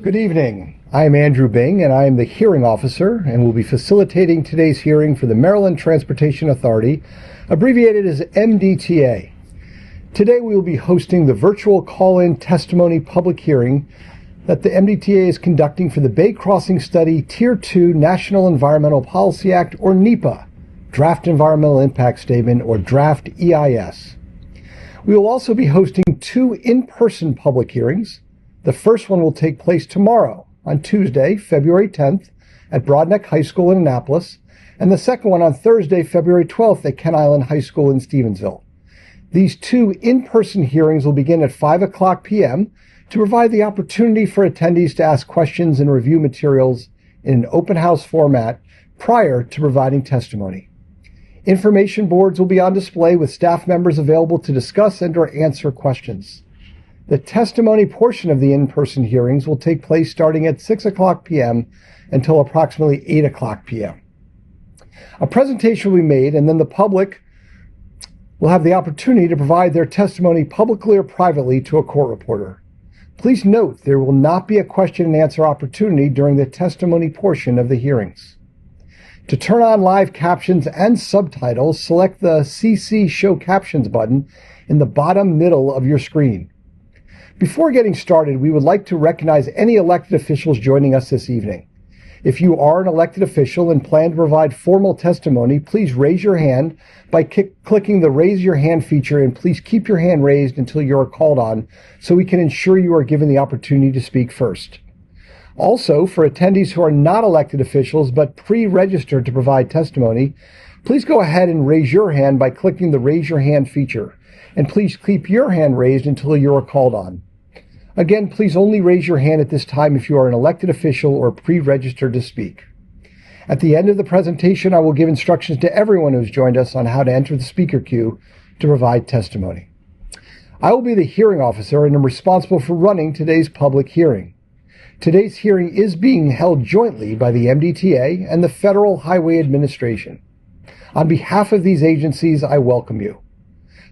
Good evening. I am Andrew Bing, and I am the hearing officer and will be facilitating today's hearing for the Maryland Transportation Authority, abbreviated as MDTA. Today we will be hosting the virtual call-in testimony public hearing that the MDTA is conducting for the Bay Crossing Study Tier 2 National Environmental Policy Act, or NEPA, Draft Environmental Impact Statement, or Draft EIS. We will also be hosting two in-person public hearings. The first one will take place tomorrow, on Tuesday, February 10th, at Broadneck High School in Annapolis, and the second one on Thursday, February 12th, at Kent Island High School in Stevensville. These two in-person hearings will begin at 5 o'clock p.m. to provide the opportunity for attendees to ask questions and review materials in an open house format prior to providing testimony. Information boards will be on display with staff members available to discuss and/or answer questions. The testimony portion of the in-person hearings will take place starting at 6 o'clock p.m. until approximately 8 o'clock p.m. A presentation will be made, and then the public will have the opportunity to provide their testimony publicly or privately to a court reporter. Please note there will not be a question and answer opportunity during the testimony portion of the hearings. To turn on live captions and subtitles, select the CC Show Captions button in the bottom middle of your screen. Before getting started, we would like to recognize any elected officials joining us this evening. If you are an elected official and plan to provide formal testimony, please raise your hand by clicking the Raise Your Hand feature, and please keep your hand raised until you are called on so we can ensure you are given the opportunity to speak first. Also, for attendees who are not elected officials but pre-registered to provide testimony, please go ahead and raise your hand by clicking the Raise Your Hand feature, and please keep your hand raised until you are called on. Again, please only raise your hand at this time if you are an elected official or pre-registered to speak. At the end of the presentation, I will give instructions to everyone who has joined us on how to enter the speaker queue to provide testimony. I will be the hearing officer and am responsible for running today's public hearing. Today's hearing is being held jointly by the MDTA and the Federal Highway Administration. On behalf of these agencies, I welcome you.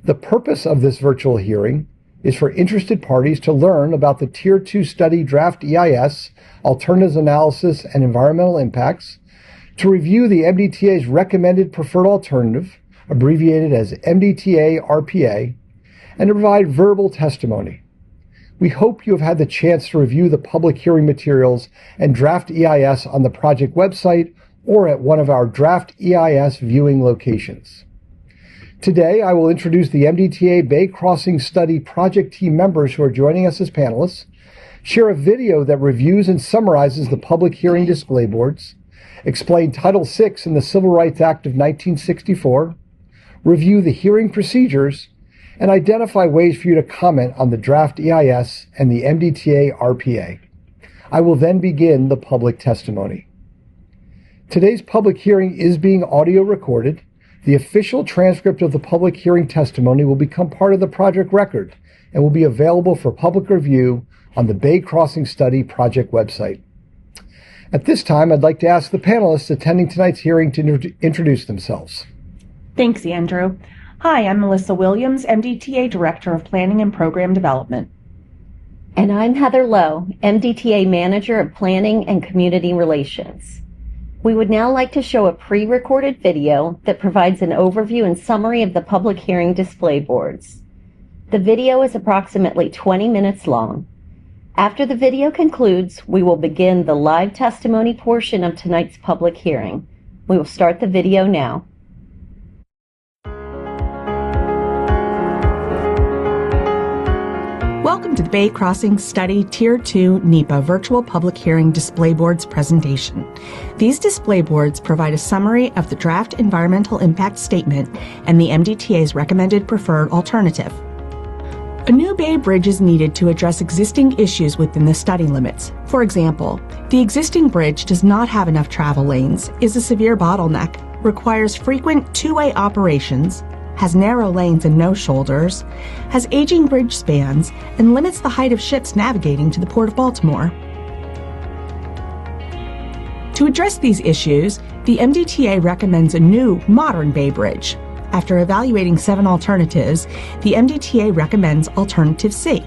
The purpose of this virtual hearing is for interested parties to learn about the Tier 2 Study Draft EIS, Alternatives Analysis, and Environmental Impacts, to review the MDTA's Recommended Preferred Alternative, abbreviated as MDTA-RPA, and to provide verbal testimony. We hope you have had the chance to review the public hearing materials and Draft EIS on the project website or at one of our Draft EIS viewing locations. Today, I will introduce the MDTA Bay Crossing Study project team members who are joining us as panelists, share a video that reviews and summarizes the public hearing display boards, explain Title VI in the Civil Rights Act of 1964, review the hearing procedures, and identify ways for you to comment on the draft EIS and the MDTA RPA. I will then begin the public testimony. Today's public hearing is being audio recorded. The official transcript of the public hearing testimony will become part of the project record and will be available for public review on the Bay Crossing Study project website. At this time, I'd like to ask the panelists attending tonight's hearing to introduce themselves. Thanks, Andrew. Hi, I'm Melissa Williams, MDTA Director of Planning and Program Development. And I'm Heather Lowe, MDTA Manager of Planning and Community Relations. We would now like to show a pre-recorded video that provides an overview and summary of the public hearing display boards. The video is approximately 20 minutes long. After the video concludes, we will begin the live testimony portion of tonight's public hearing. We will start the video now. Welcome to the Bay Crossing Study Tier 2 NEPA Virtual Public Hearing Display Boards presentation. These display boards provide a summary of the Draft Environmental Impact Statement and the MDTA's Recommended Preferred Alternative. A new Bay Bridge is needed to address existing issues within the study limits. For example, the existing bridge does not have enough travel lanes, is a severe bottleneck, requires frequent two-way operations, has narrow lanes and no shoulders, has aging bridge spans, and limits the height of ships navigating to the Port of Baltimore. To address these issues, the MDTA recommends a new, modern Bay Bridge. After evaluating 7 alternatives, the MDTA recommends Alternative C.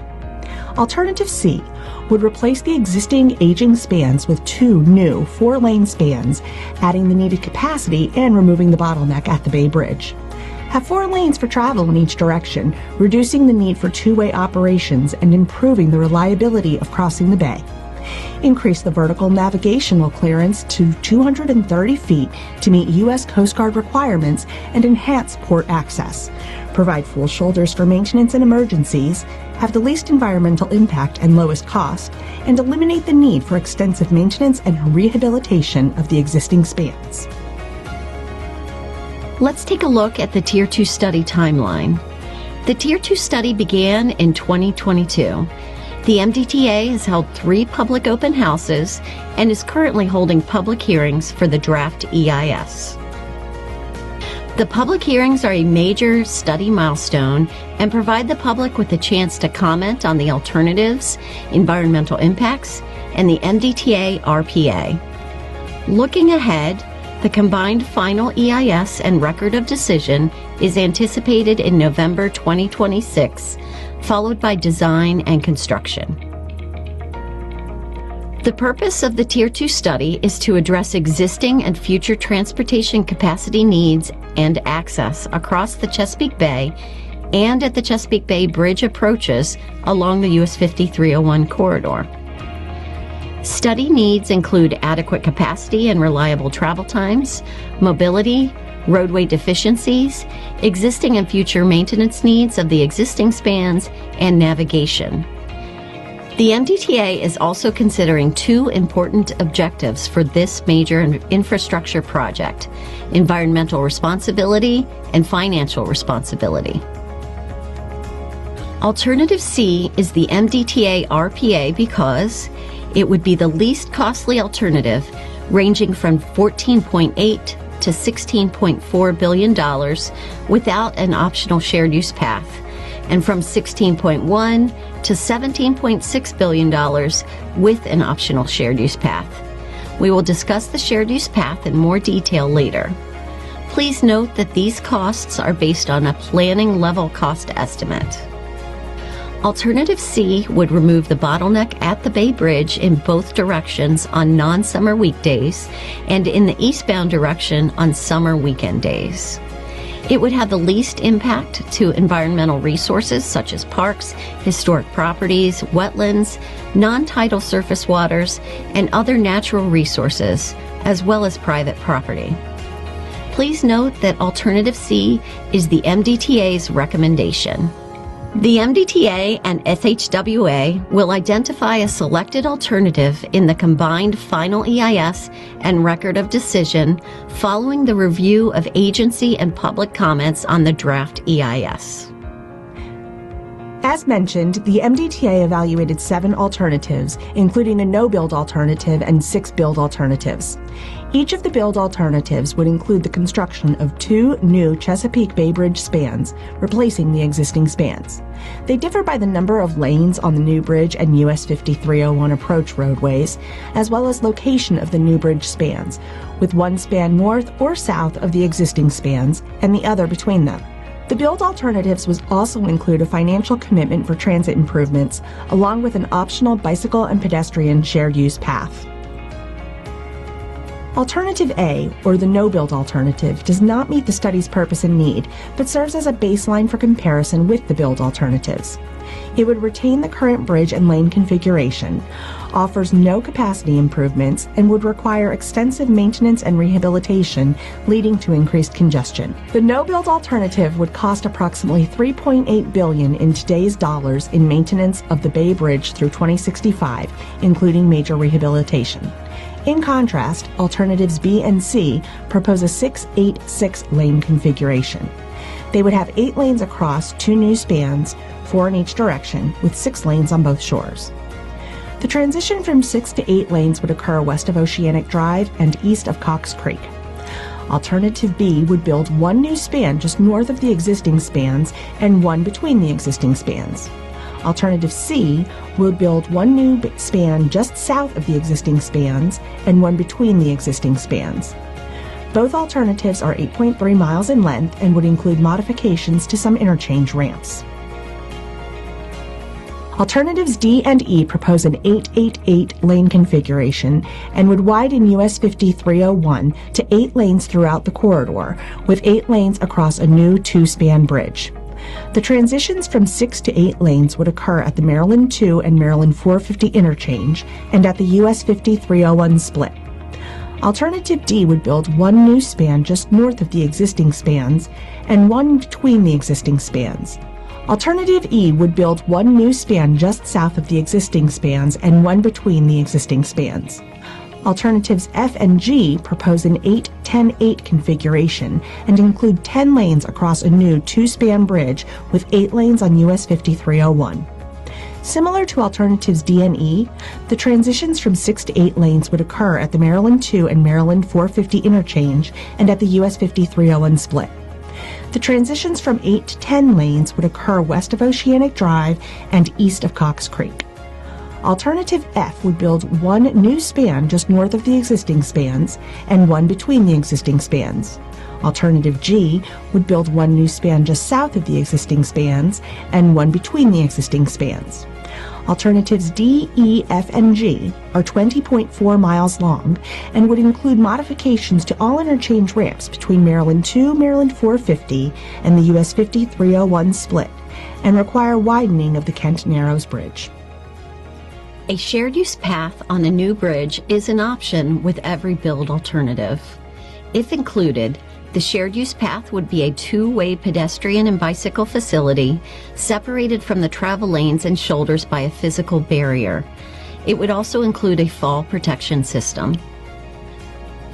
Alternative C, would replace the existing aging spans with 2 new 4-lane spans, adding the needed capacity and removing the bottleneck at the Bay Bridge. Have 4 lanes for travel in each direction, reducing the need for two-way operations and improving the reliability of crossing the bay. Increase the vertical navigational clearance to 230 feet to meet U.S. Coast Guard requirements and enhance port access. Provide full shoulders for maintenance and emergencies, have the least environmental impact and lowest cost, and eliminate the need for extensive maintenance and rehabilitation of the existing spans. Let's take a look at the Tier 2 study timeline. The Tier 2 study began in 2022. The MDTA has held 3 public open houses and is currently holding public hearings for the draft EIS. The public hearings are a major study milestone and provide the public with a chance to comment on the alternatives, environmental impacts, and the MDTA RPA. Looking ahead, the combined final EIS and record of decision is anticipated in November 2026, followed by design and construction. The purpose of the Tier 2 study is to address existing and future transportation capacity needs and access across the Chesapeake Bay and at the Chesapeake Bay Bridge approaches along the US 5301 corridor. Study needs include adequate capacity and reliable travel times, mobility, roadway deficiencies, existing and future maintenance needs of the existing spans, and navigation. The MDTA is also considering 2 important objectives for this major infrastructure project: environmental responsibility and financial responsibility. Alternative C is the MDTA RPA because it would be the least costly alternative, ranging from $14.8 to $16.4 billion without an optional shared use path, and from $16.1 to $17.6 billion with an optional shared use path. We will discuss the shared use path in more detail later. Please note that these costs are based on a planning level cost estimate. Alternative C would remove the bottleneck at the Bay Bridge in both directions on non-summer weekdays and in the eastbound direction on summer weekend days. It would have the least impact to environmental resources such as parks, historic properties, wetlands, non-tidal surface waters, and other natural resources, as well as private property. Please note that Alternative C is the MDTA's recommendation. The MDTA and SHWA will identify a selected alternative in the combined final EIS and record of decision following the review of agency and public comments on the draft EIS. As mentioned, the MDTA evaluated 7 alternatives, including a no-build alternative and 6 build alternatives. Each of the build alternatives would include the construction of 2 new Chesapeake Bay Bridge spans, replacing the existing spans. They differ by the number of lanes on the new bridge and US 5301 approach roadways, as well as location of the new bridge spans, with one span north or south of the existing spans and the other between them. The build alternatives would also include a financial commitment for transit improvements, along with an optional bicycle and pedestrian shared use path. Alternative A, or the no-build alternative, does not meet the study's purpose and need, but serves as a baseline for comparison with the build alternatives. It would retain the current bridge and lane configuration, offers no capacity improvements, and would require extensive maintenance and rehabilitation, leading to increased congestion. The no-build alternative would cost approximately $3.8 billion in today's dollars in maintenance of the Bay Bridge through 2065, including major rehabilitation. In contrast, alternatives B and C propose a 6-8-6 lane configuration. They would have 8 lanes across 2 new spans, 4 in each direction, with 6 lanes on both shores. The transition from 6 to 8 lanes would occur west of Oceanic Drive and east of Cox Creek. Alternative B would build 1 new span just north of the existing spans and 1 between the existing spans. Alternative C would build 1 new span just south of the existing spans and 1 between the existing spans. Both alternatives are 8.3 miles in length and would include modifications to some interchange ramps. Alternatives D and E propose an 888 lane configuration and would widen US 5301 to 8 lanes throughout the corridor, with 8 lanes across a new 2-span bridge. The transitions from 6 to 8 lanes would occur at the Maryland 2 and Maryland 450 interchange and at the US 5301 split. Alternative D would build 1 new span just north of the existing spans and 1 between the existing spans. Alternative E would build 1 new span just south of the existing spans and 1 between the existing spans. Alternatives F and G propose an 8-10-8 configuration and include 10 lanes across a new 2-span bridge with 8 lanes on US 5301. Similar to alternatives D and E, the transitions from 6 to 8 lanes would occur at the Maryland 2 and Maryland 450 interchange and at the US 5301 split. The transitions from 8 to 10 lanes would occur west of Oceanic Drive and east of Cox Creek. Alternative F would build 1 new span just north of the existing spans and 1 between the existing spans. Alternative G would build 1 new span just south of the existing spans and 1 between the existing spans. Alternatives D, E, F, and G are 20.4 miles long and would include modifications to all interchange ramps between Maryland 2, Maryland 450, and the US 5301 split, and require widening of the Kent Narrows Bridge. A shared use path on a new bridge is an option with every build alternative. If included, the shared use path would be a 2-way pedestrian and bicycle facility separated from the travel lanes and shoulders by a physical barrier. It would also include a fall protection system.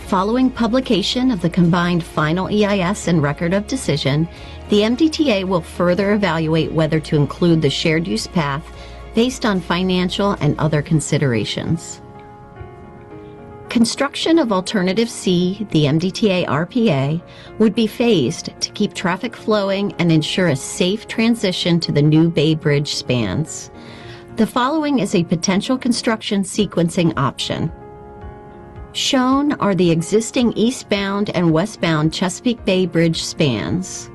Following publication of the combined final EIS and record of decision, the MDTA will further evaluate whether to include the shared use path based on financial and other considerations. Construction of Alternative C, the MDTA RPA, would be phased to keep traffic flowing and ensure a safe transition to the new Bay Bridge spans. The following is a potential construction sequencing option. Shown are the existing eastbound and westbound Chesapeake Bay Bridge spans.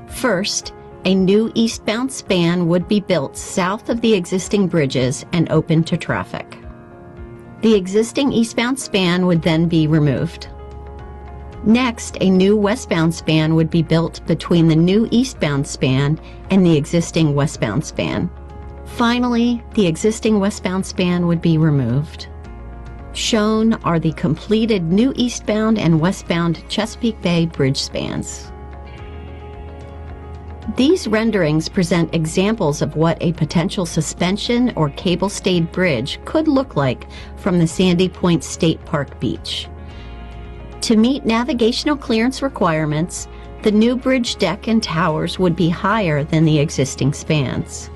First, a new eastbound span would be built south of the existing bridges and open to traffic. The existing eastbound span would then be removed. Next, a new westbound span would be built between the new eastbound span and the existing westbound span. Finally, the existing westbound span would be removed. Shown are the completed new eastbound and westbound Chesapeake Bay Bridge spans. These renderings present examples of what a potential suspension or cable-stayed bridge could look like from the Sandy Point State Park beach. To meet navigational clearance requirements, the new bridge deck and towers would be higher than the existing spans.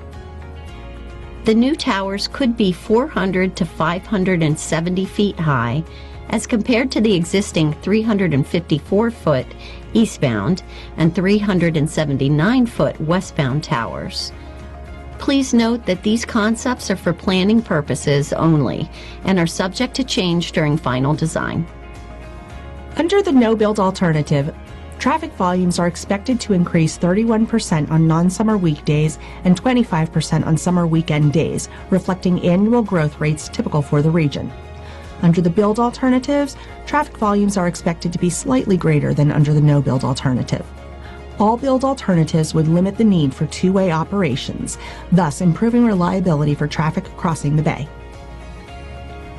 The new towers could be 400 to 570 feet high, as compared to the existing 354-foot eastbound and 379-foot westbound towers. Please note that these concepts are for planning purposes only and are subject to change during final design. Under the no-build alternative, traffic volumes are expected to increase 31% on non-summer weekdays and 25% on summer weekend days, reflecting annual growth rates typical for the region. Under the build alternatives, traffic volumes are expected to be slightly greater than under the no-build alternative. All build alternatives would limit the need for 2-way operations, thus improving reliability for traffic crossing the bay.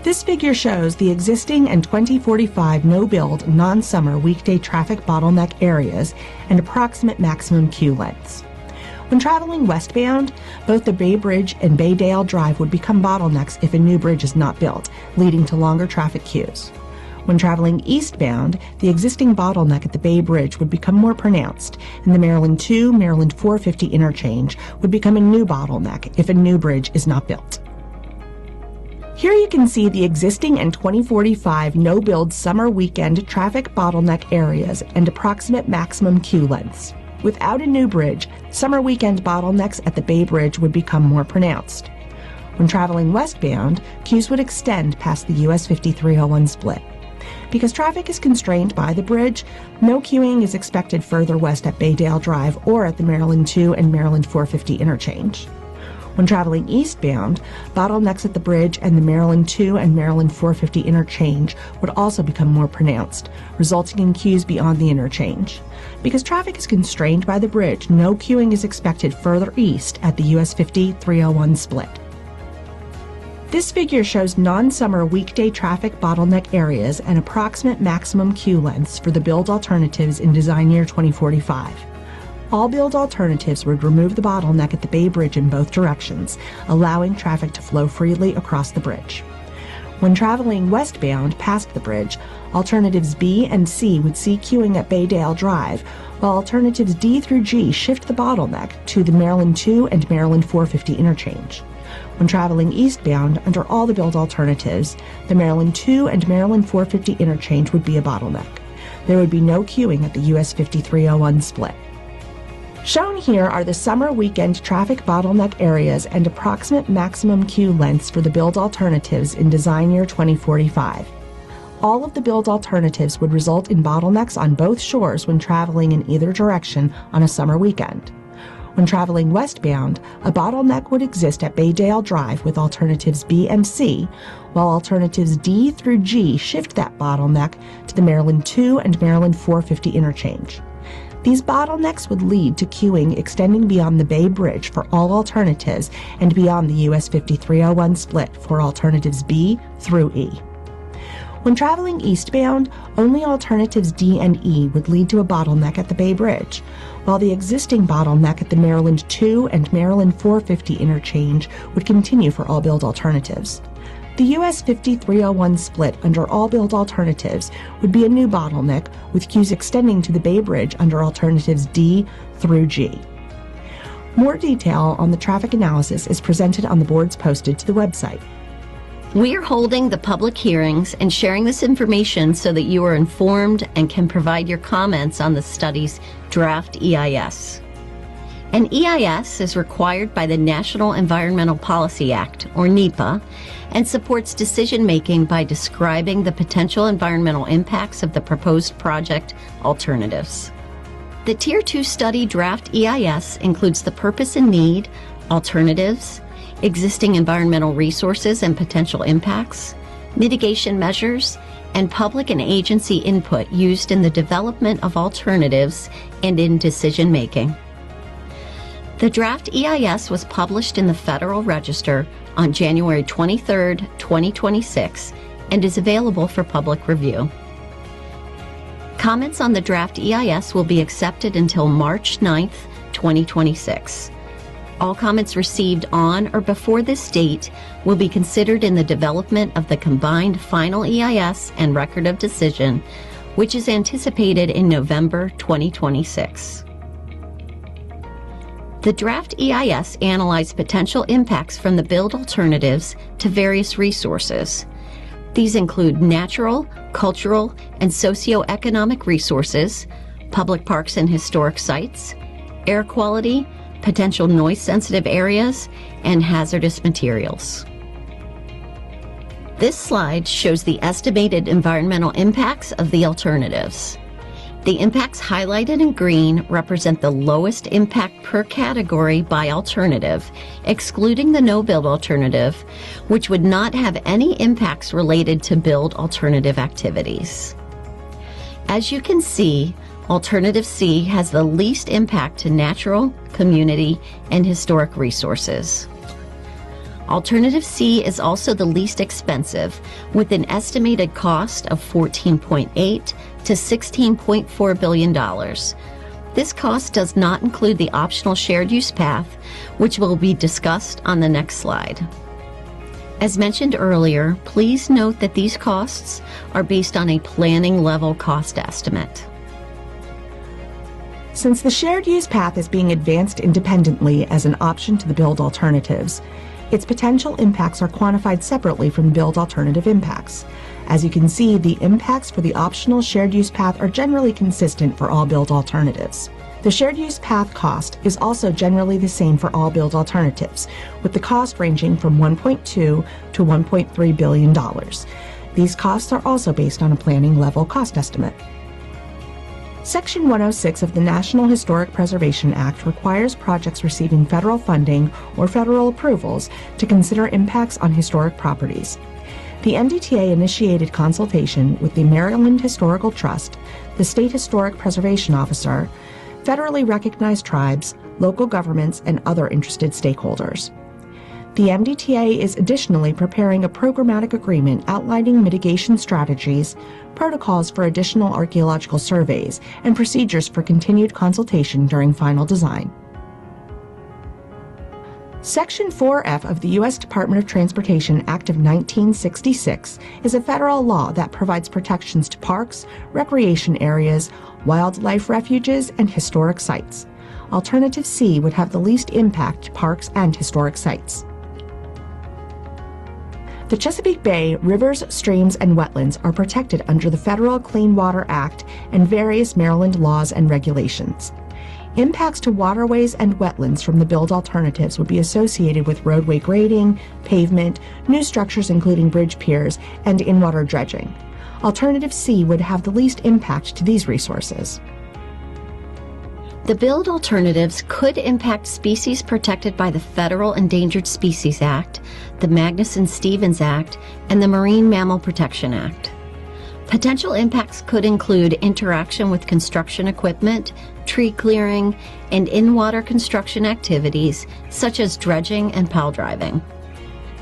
This figure shows the existing and 2045 no-build non-summer weekday traffic bottleneck areas and approximate maximum queue lengths. When traveling westbound, both the Bay Bridge and Baydale Drive would become bottlenecks if a new bridge is not built, leading to longer traffic queues. When traveling eastbound, the existing bottleneck at the Bay Bridge would become more pronounced, and the Maryland 2, Maryland 450 interchange would become a new bottleneck if a new bridge is not built. Here you can see the existing and 2045 no-build summer weekend traffic bottleneck areas and approximate maximum queue lengths. Without a new bridge, summer weekend bottlenecks at the Bay Bridge would become more pronounced. When traveling westbound, queues would extend past the US 5301 split. Because traffic is constrained by the bridge, no queuing is expected further west at Baydale Drive or at the Maryland 2 and Maryland 450 interchange. When traveling eastbound, bottlenecks at the bridge and the Maryland 2 and Maryland 450 interchange would also become more pronounced, resulting in queues beyond the interchange. Because traffic is constrained by the bridge, no queuing is expected further east at the US 50-301 split. This figure shows non-summer weekday traffic bottleneck areas and approximate maximum queue lengths for the build alternatives in design year 2045. All build alternatives would remove the bottleneck at the Bay Bridge in both directions, allowing traffic to flow freely across the bridge. When traveling westbound past the bridge, alternatives B and C would see queuing at Baydale Drive, while alternatives D through G shift the bottleneck to the Maryland 2 and Maryland 450 interchange. When traveling eastbound under all the build alternatives, the Maryland 2 and Maryland 450 interchange would be a bottleneck. There would be no queuing at the US 50-301 split. Shown here are the summer weekend traffic bottleneck areas and approximate maximum queue lengths for the build alternatives in design year 2045. All of the build alternatives would result in bottlenecks on both shores when traveling in either direction on a summer weekend. When traveling westbound, a bottleneck would exist at Baydale Drive with alternatives B and C, while alternatives D through G shift that bottleneck to the Maryland 2 and Maryland 450 interchange. These bottlenecks would lead to queuing extending beyond the Bay Bridge for all alternatives and beyond the US 50-301 split for alternatives B through E. When traveling eastbound, only alternatives D and E would lead to a bottleneck at the Bay Bridge, while the existing bottleneck at the Maryland 2 and Maryland 450 interchange would continue for all build alternatives. The US 50-301 split under all build alternatives would be a new bottleneck, with queues extending to the Bay Bridge under alternatives D through G. More detail on the traffic analysis is presented on the boards posted to the website. We are holding the public hearings and sharing this information so that you are informed and can provide your comments on the study's draft EIS. An EIS is required by the National Environmental Policy Act, or NEPA, and supports decision-making by describing the potential environmental impacts of the proposed project alternatives. The Tier 2 study draft EIS includes the purpose and need, alternatives, existing environmental resources and potential impacts, mitigation measures, and public and agency input used in the development of alternatives and in decision-making. The draft EIS was published in the Federal Register on January 23, 2026, and is available for public review. Comments on the draft EIS will be accepted until March 9, 2026. All comments received on or before this date will be considered in the development of the combined final EIS and record of decision, which is anticipated in November 2026. The draft EIS analyzed potential impacts from the build alternatives to various resources. These include natural, cultural, and socioeconomic resources, public parks and historic sites, air quality, potential noise-sensitive areas, and hazardous materials. This slide shows the estimated environmental impacts of the alternatives. The impacts highlighted in green represent the lowest impact per category by alternative, excluding the no-build alternative, which would not have any impacts related to build alternative activities. As you can see, Alternative C has the least impact to natural, community, and historic resources. Alternative C is also the least expensive, with an estimated cost of $14.8 to $16.4 billion. This cost does not include the optional shared use path, which will be discussed on the next slide. As mentioned earlier, please note that these costs are based on a planning level cost estimate. Since the shared use path is being advanced independently as an option to the build alternatives, its potential impacts are quantified separately from build alternative impacts. As you can see, the impacts for the optional shared use path are generally consistent for all build alternatives. The shared use path cost is also generally the same for all build alternatives, with the cost ranging from $1.2 to $1.3 billion. These costs are also based on a planning level cost estimate. Section 106 of the National Historic Preservation Act requires projects receiving federal funding or federal approvals to consider impacts on historic properties. The MDTA initiated consultation with the Maryland Historical Trust, the State Historic Preservation Officer, federally recognized tribes, local governments, and other interested stakeholders. The MDTA is additionally preparing a programmatic agreement outlining mitigation strategies, protocols for additional archaeological surveys, and procedures for continued consultation during final design. Section 4F of the U.S. Department of Transportation Act of 1966 is a federal law that provides protections to parks, recreation areas, wildlife refuges, and historic sites. Alternative C would have the least impact to parks and historic sites. The Chesapeake Bay rivers, streams, and wetlands are protected under the Federal Clean Water Act and various Maryland laws and regulations. Impacts to waterways and wetlands from the build alternatives would be associated with roadway grading, pavement, new structures including bridge piers, and in-water dredging. Alternative C would have the least impact to these resources. The build alternatives could impact species protected by the Federal Endangered Species Act, the Magnuson-Stevens Act, and the Marine Mammal Protection Act. Potential impacts could include interaction with construction equipment, tree clearing, and in-water construction activities such as dredging and pile driving.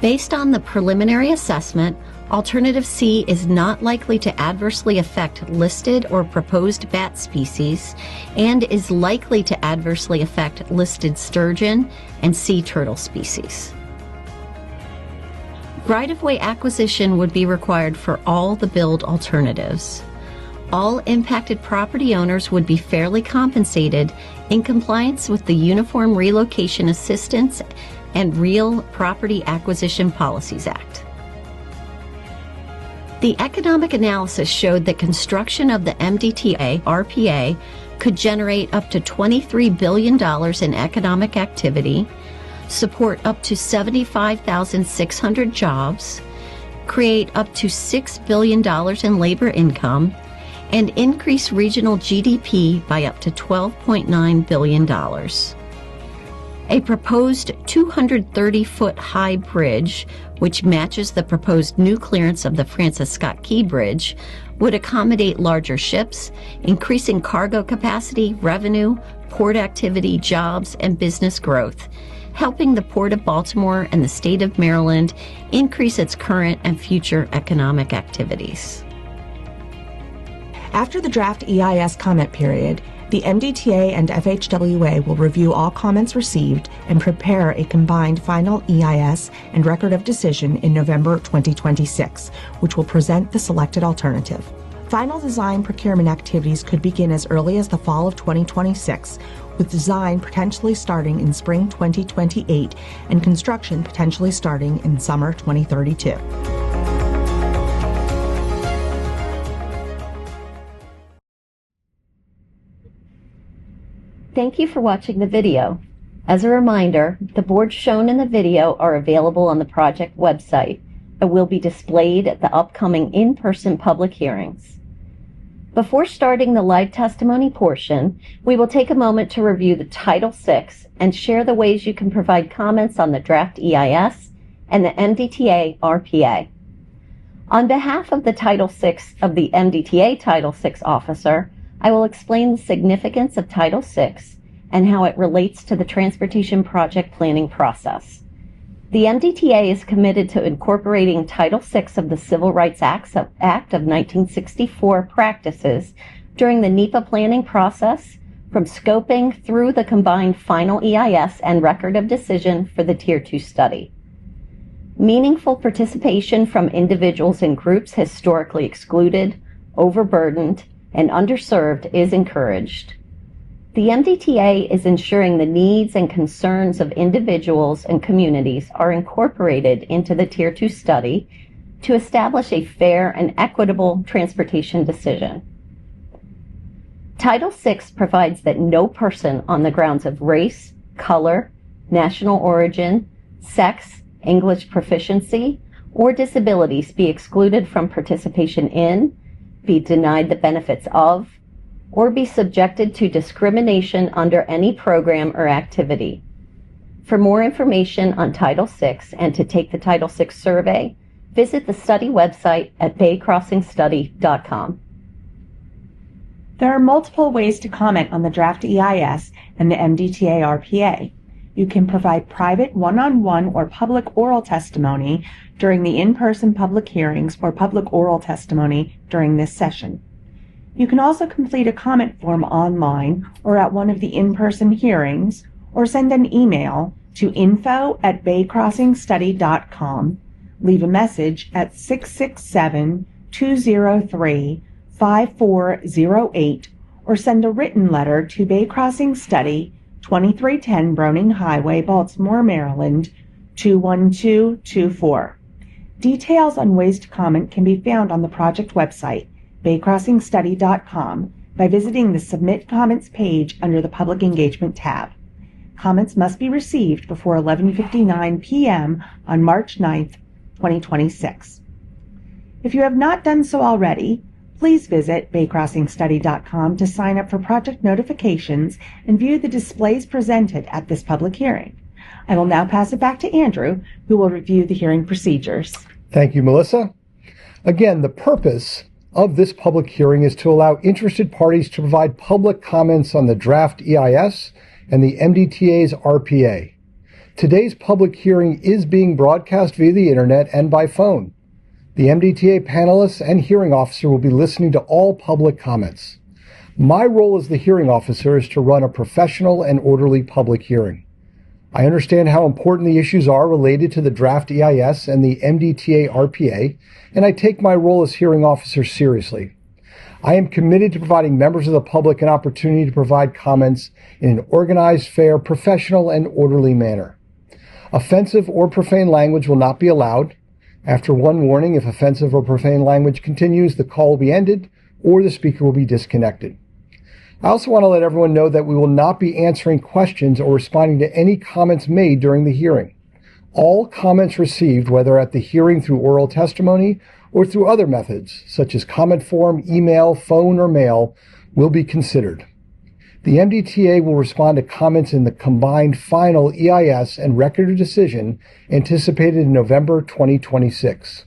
Based on the preliminary assessment, Alternative C is not likely to adversely affect listed or proposed bat species and is likely to adversely affect listed sturgeon and sea turtle species. Right-of-way acquisition would be required for all the build alternatives. All impacted property owners would be fairly compensated in compliance with the Uniform Relocation Assistance and Real Property Acquisition Policies Act. The economic analysis showed that construction of the MDTA RPA could generate up to $23 billion in economic activity, support up to 75,600 jobs, create up to $6 billion in labor income, and increase regional GDP by up to $12.9 billion. A proposed 230-foot high bridge, which matches the proposed new clearance of the Francis Scott Key Bridge, would accommodate larger ships, increasing cargo capacity, revenue, port activity, jobs, and business growth, helping the Port of Baltimore and the state of Maryland increase its current and future economic activities. After the draft EIS comment period, the MDTA and FHWA will review all comments received and prepare a combined final EIS and record of decision in November 2026, which will present the selected alternative. Final design procurement activities could begin as early as the fall of 2026, with design potentially starting in spring 2028 and construction potentially starting in summer 2032. Thank you for watching the video. As a reminder, the boards shown in the video are available on the project website and will be displayed at the upcoming in-person public hearings. Before starting the live testimony portion, we will take a moment to review the Title VI and share the ways you can provide comments on the draft EIS and the MDTA RPA. On behalf of the Title VI of the MDTA Title VI officer, I will explain the significance of Title VI and how it relates to the transportation project planning process. The MDTA is committed to incorporating Title VI of the Civil Rights Act of 1964 practices during the NEPA planning process, from scoping through the combined final EIS and record of decision for the Tier 2 study. Meaningful participation from individuals and groups historically excluded, overburdened, and underserved is encouraged. The MDTA is ensuring the needs and concerns of individuals and communities are incorporated into the Tier 2 study to establish a fair and equitable transportation decision. Title VI provides that no person on the grounds of race, color, national origin, sex, English proficiency, or disabilities be excluded from participation in, be denied the benefits of, or be subjected to discrimination under any program or activity. For more information on Title VI and to take the Title VI survey, visit the study website at baycrossingstudy.com. There are multiple ways to comment on the draft EIS and the MDTA RPA. You can provide private one-on-one or public oral testimony during the in-person public hearings or public oral testimony during this session. You can also complete a comment form online or at one of the in-person hearings, or send an email to info@baycrossingstudy.com. Leave a message at 667-203-5408, or send a written letter to Bay Crossing Study, 2310 Browning Highway, Baltimore, Maryland, 21224. Details on ways to comment can be found on the project website, baycrossingstudy.com, by visiting the Submit Comments page under the Public Engagement tab. Comments must be received before 11:59 p.m. on March 9th, 2026. If you have not done so already, please visit baycrossingstudy.com to sign up for project notifications and view the displays presented at this public hearing. I will now pass it back to Andrew, who will review the hearing procedures. Thank you, Melissa. Again, the purpose of this public hearing is to allow interested parties to provide public comments on the draft EIS and the MDTA's RPA. Today's public hearing is being broadcast via the internet and by phone. The MDTA panelists and hearing officer will be listening to all public comments. My role as the hearing officer is to run a professional and orderly public hearing. I understand how important the issues are related to the draft EIS and the MDTA RPA, and I take my role as hearing officer seriously. I am committed to providing members of the public an opportunity to provide comments in an organized, fair, professional, and orderly manner. Offensive or profane language will not be allowed. After one warning, if offensive or profane language continues, the call will be ended or the speaker will be disconnected. I also want to let everyone know that we will not be answering questions or responding to any comments made during the hearing. All comments received, whether at the hearing through oral testimony or through other methods, such as comment form, email, phone, or mail, will be considered. The MDTA will respond to comments in the combined final EIS and record of decision anticipated in November 2026.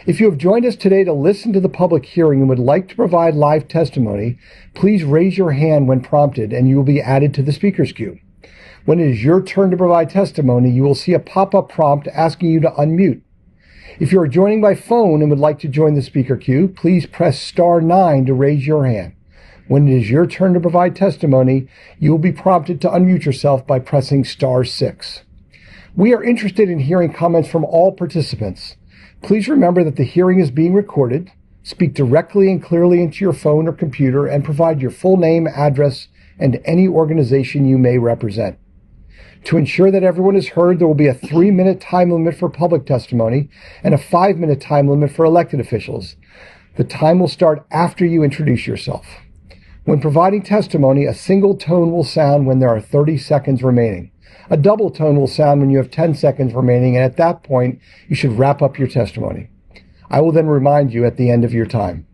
If you have joined us today to listen to the public hearing and would like to provide live testimony, please raise your hand when prompted and you will be added to the speakers queue. When it is your turn to provide testimony, you will see a pop-up prompt asking you to unmute. If you are joining by phone and would like to join the speaker queue, please press star 9 to raise your hand. When it is your turn to provide testimony, you will be prompted to unmute yourself by pressing star 6. We are interested in hearing comments from all participants. Please remember that the hearing is being recorded. Speak directly and clearly into your phone or computer and provide your full name, address, and any organization you may represent. To ensure that everyone is heard, there will be a 3-minute time limit for public testimony and a 5-minute time limit for elected officials. The time will start after you introduce yourself. When providing testimony, a single tone will sound when there are 30 seconds remaining. A double tone will sound when you have 10 seconds remaining, and at that point, you should wrap up your testimony. I will then remind you at the end of your time.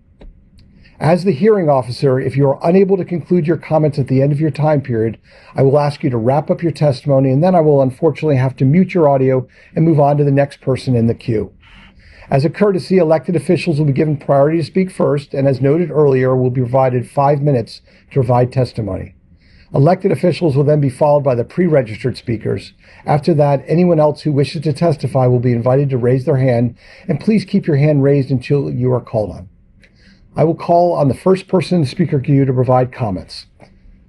As the hearing officer, if you are unable to conclude your comments at the end of your time period, I will ask you to wrap up your testimony, and then I will unfortunately have to mute your audio and move on to the next person in the queue. As a courtesy, elected officials will be given priority to speak first, and as noted earlier, will be provided 5 minutes to provide testimony. Elected officials will then be followed by the pre-registered speakers. After that, anyone else who wishes to testify will be invited to raise their hand, and please keep your hand raised until you are called on. I will call on the first person in the speaker queue to provide comments.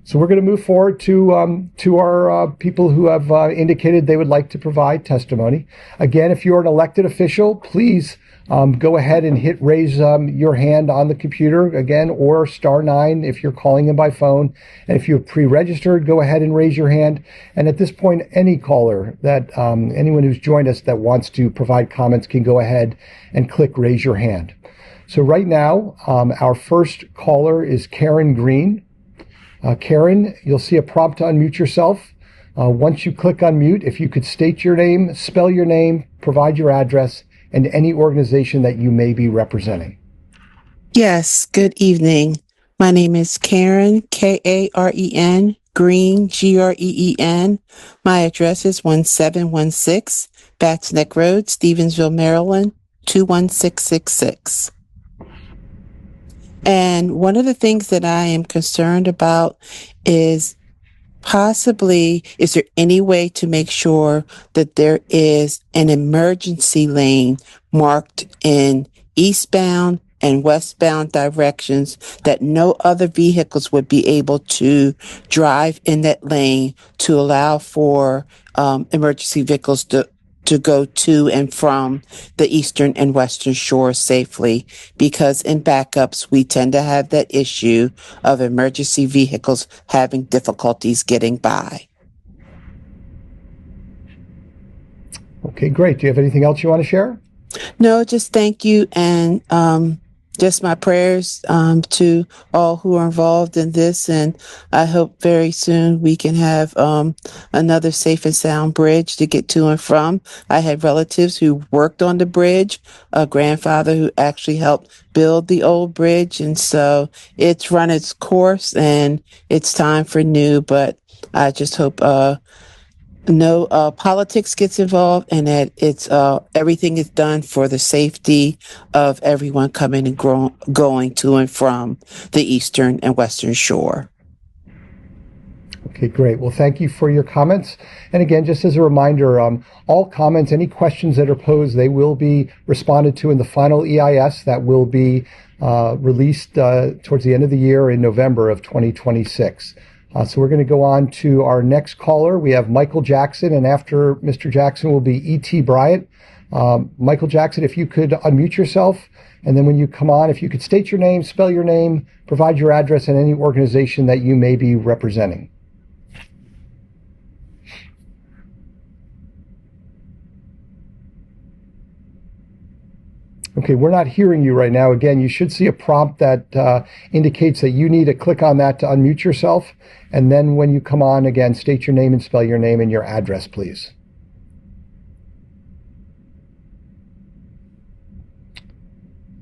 So we're going to move forward to our people who have indicated they would like to provide testimony. Again, if you're an elected official, please go ahead and hit raise your hand on the computer again, or star 9 if you're calling in by phone. And if you've pre-registered, go ahead and raise your hand. And at this point, any caller that anyone who's joined us that wants to provide comments can go ahead and click raise your hand. So right now, our first caller is Karen Green. Karen, you'll see a prompt to unmute yourself. Once you click unmute, if you could state your name, spell your name, provide your address, and any organization that you may be representing. Yes, good evening. My name is Karen, Karen, Green, Green. My address is 1716 Bats Neck Road, Stevensville, Maryland, 21666. And one of the things that I am concerned about is is there any way to make sure that there is an emergency lane marked in eastbound and westbound directions that no other vehicles would be able to drive in that lane to allow for emergency vehicles to go to and from the eastern and western shores safely, because in backups, we tend to have that issue of emergency vehicles having difficulties getting by. Okay, great. Do you have anything else you want to share? No, just thank you, and just my prayers to all who are involved in this, and I hope very soon we can have another safe and sound bridge to get to and from. I had relatives who worked on the bridge, a grandfather who actually helped build the old bridge, and so it's run its course and it's time for new, but I just hope no politics gets involved, and that it's everything is done for the safety of everyone coming and going to and from the eastern and western shore. Okay, great. Well, thank you for your comments. And again, just as a reminder, all comments, any questions that are posed, they will be responded to in the final EIS that will be released towards the end of the year in November of 2026. So we're going to go on to our next caller. We have Michael Jackson, and after Mr. Jackson will be E.T. Bryant. Michael Jackson, if you could unmute yourself, and then when you come on, if you could state your name, spell your name, provide your address, and any organization that you may be representing. Okay, we're not hearing you right now. Again, you should see a prompt that indicates that you need to click on that to unmute yourself. And then when you come on, again, state your name and spell your name and your address, please.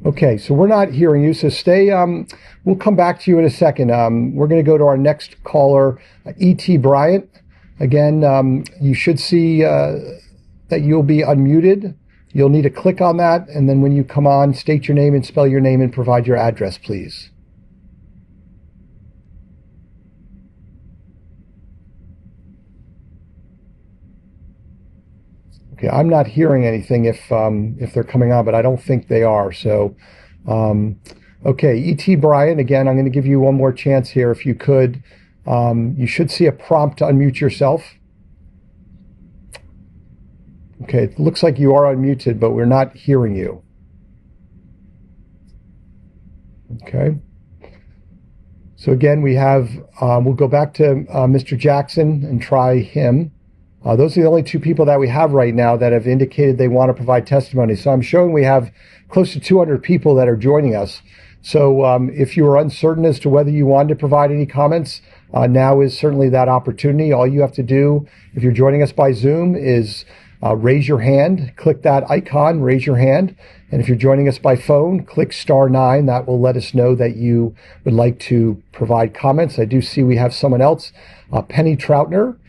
Okay, so we're not hearing you, so stay. We'll come back to you in a second. We're going to go to our next caller, E.T. Bryant. Again, you should see that you'll be unmuted. You'll need to click on that, and then when you come on, state your name and spell your name and provide your address, please. Okay, I'm not hearing anything if they're coming on, but I don't think they are. So, okay, E.T. Bryant, again, I'm going to give you one more chance here. If you could, you should see a prompt to unmute yourself. Okay, it looks like you are unmuted, but we're not hearing you. Okay. So again, we have, we'll go back to Mr. Jackson and try him. Those are the only two people that we have right now that have indicated they want to provide testimony. So I'm showing we have close to 200 people that are joining us. So if you are uncertain as to whether you want to provide any comments, now is certainly that opportunity. All you have to do, if you're joining us by Zoom, is raise your hand, click that icon, raise your hand. And if you're joining us by phone, click *9. That will let us know that you would like to provide comments. I do see we have someone else, Penny Troutner.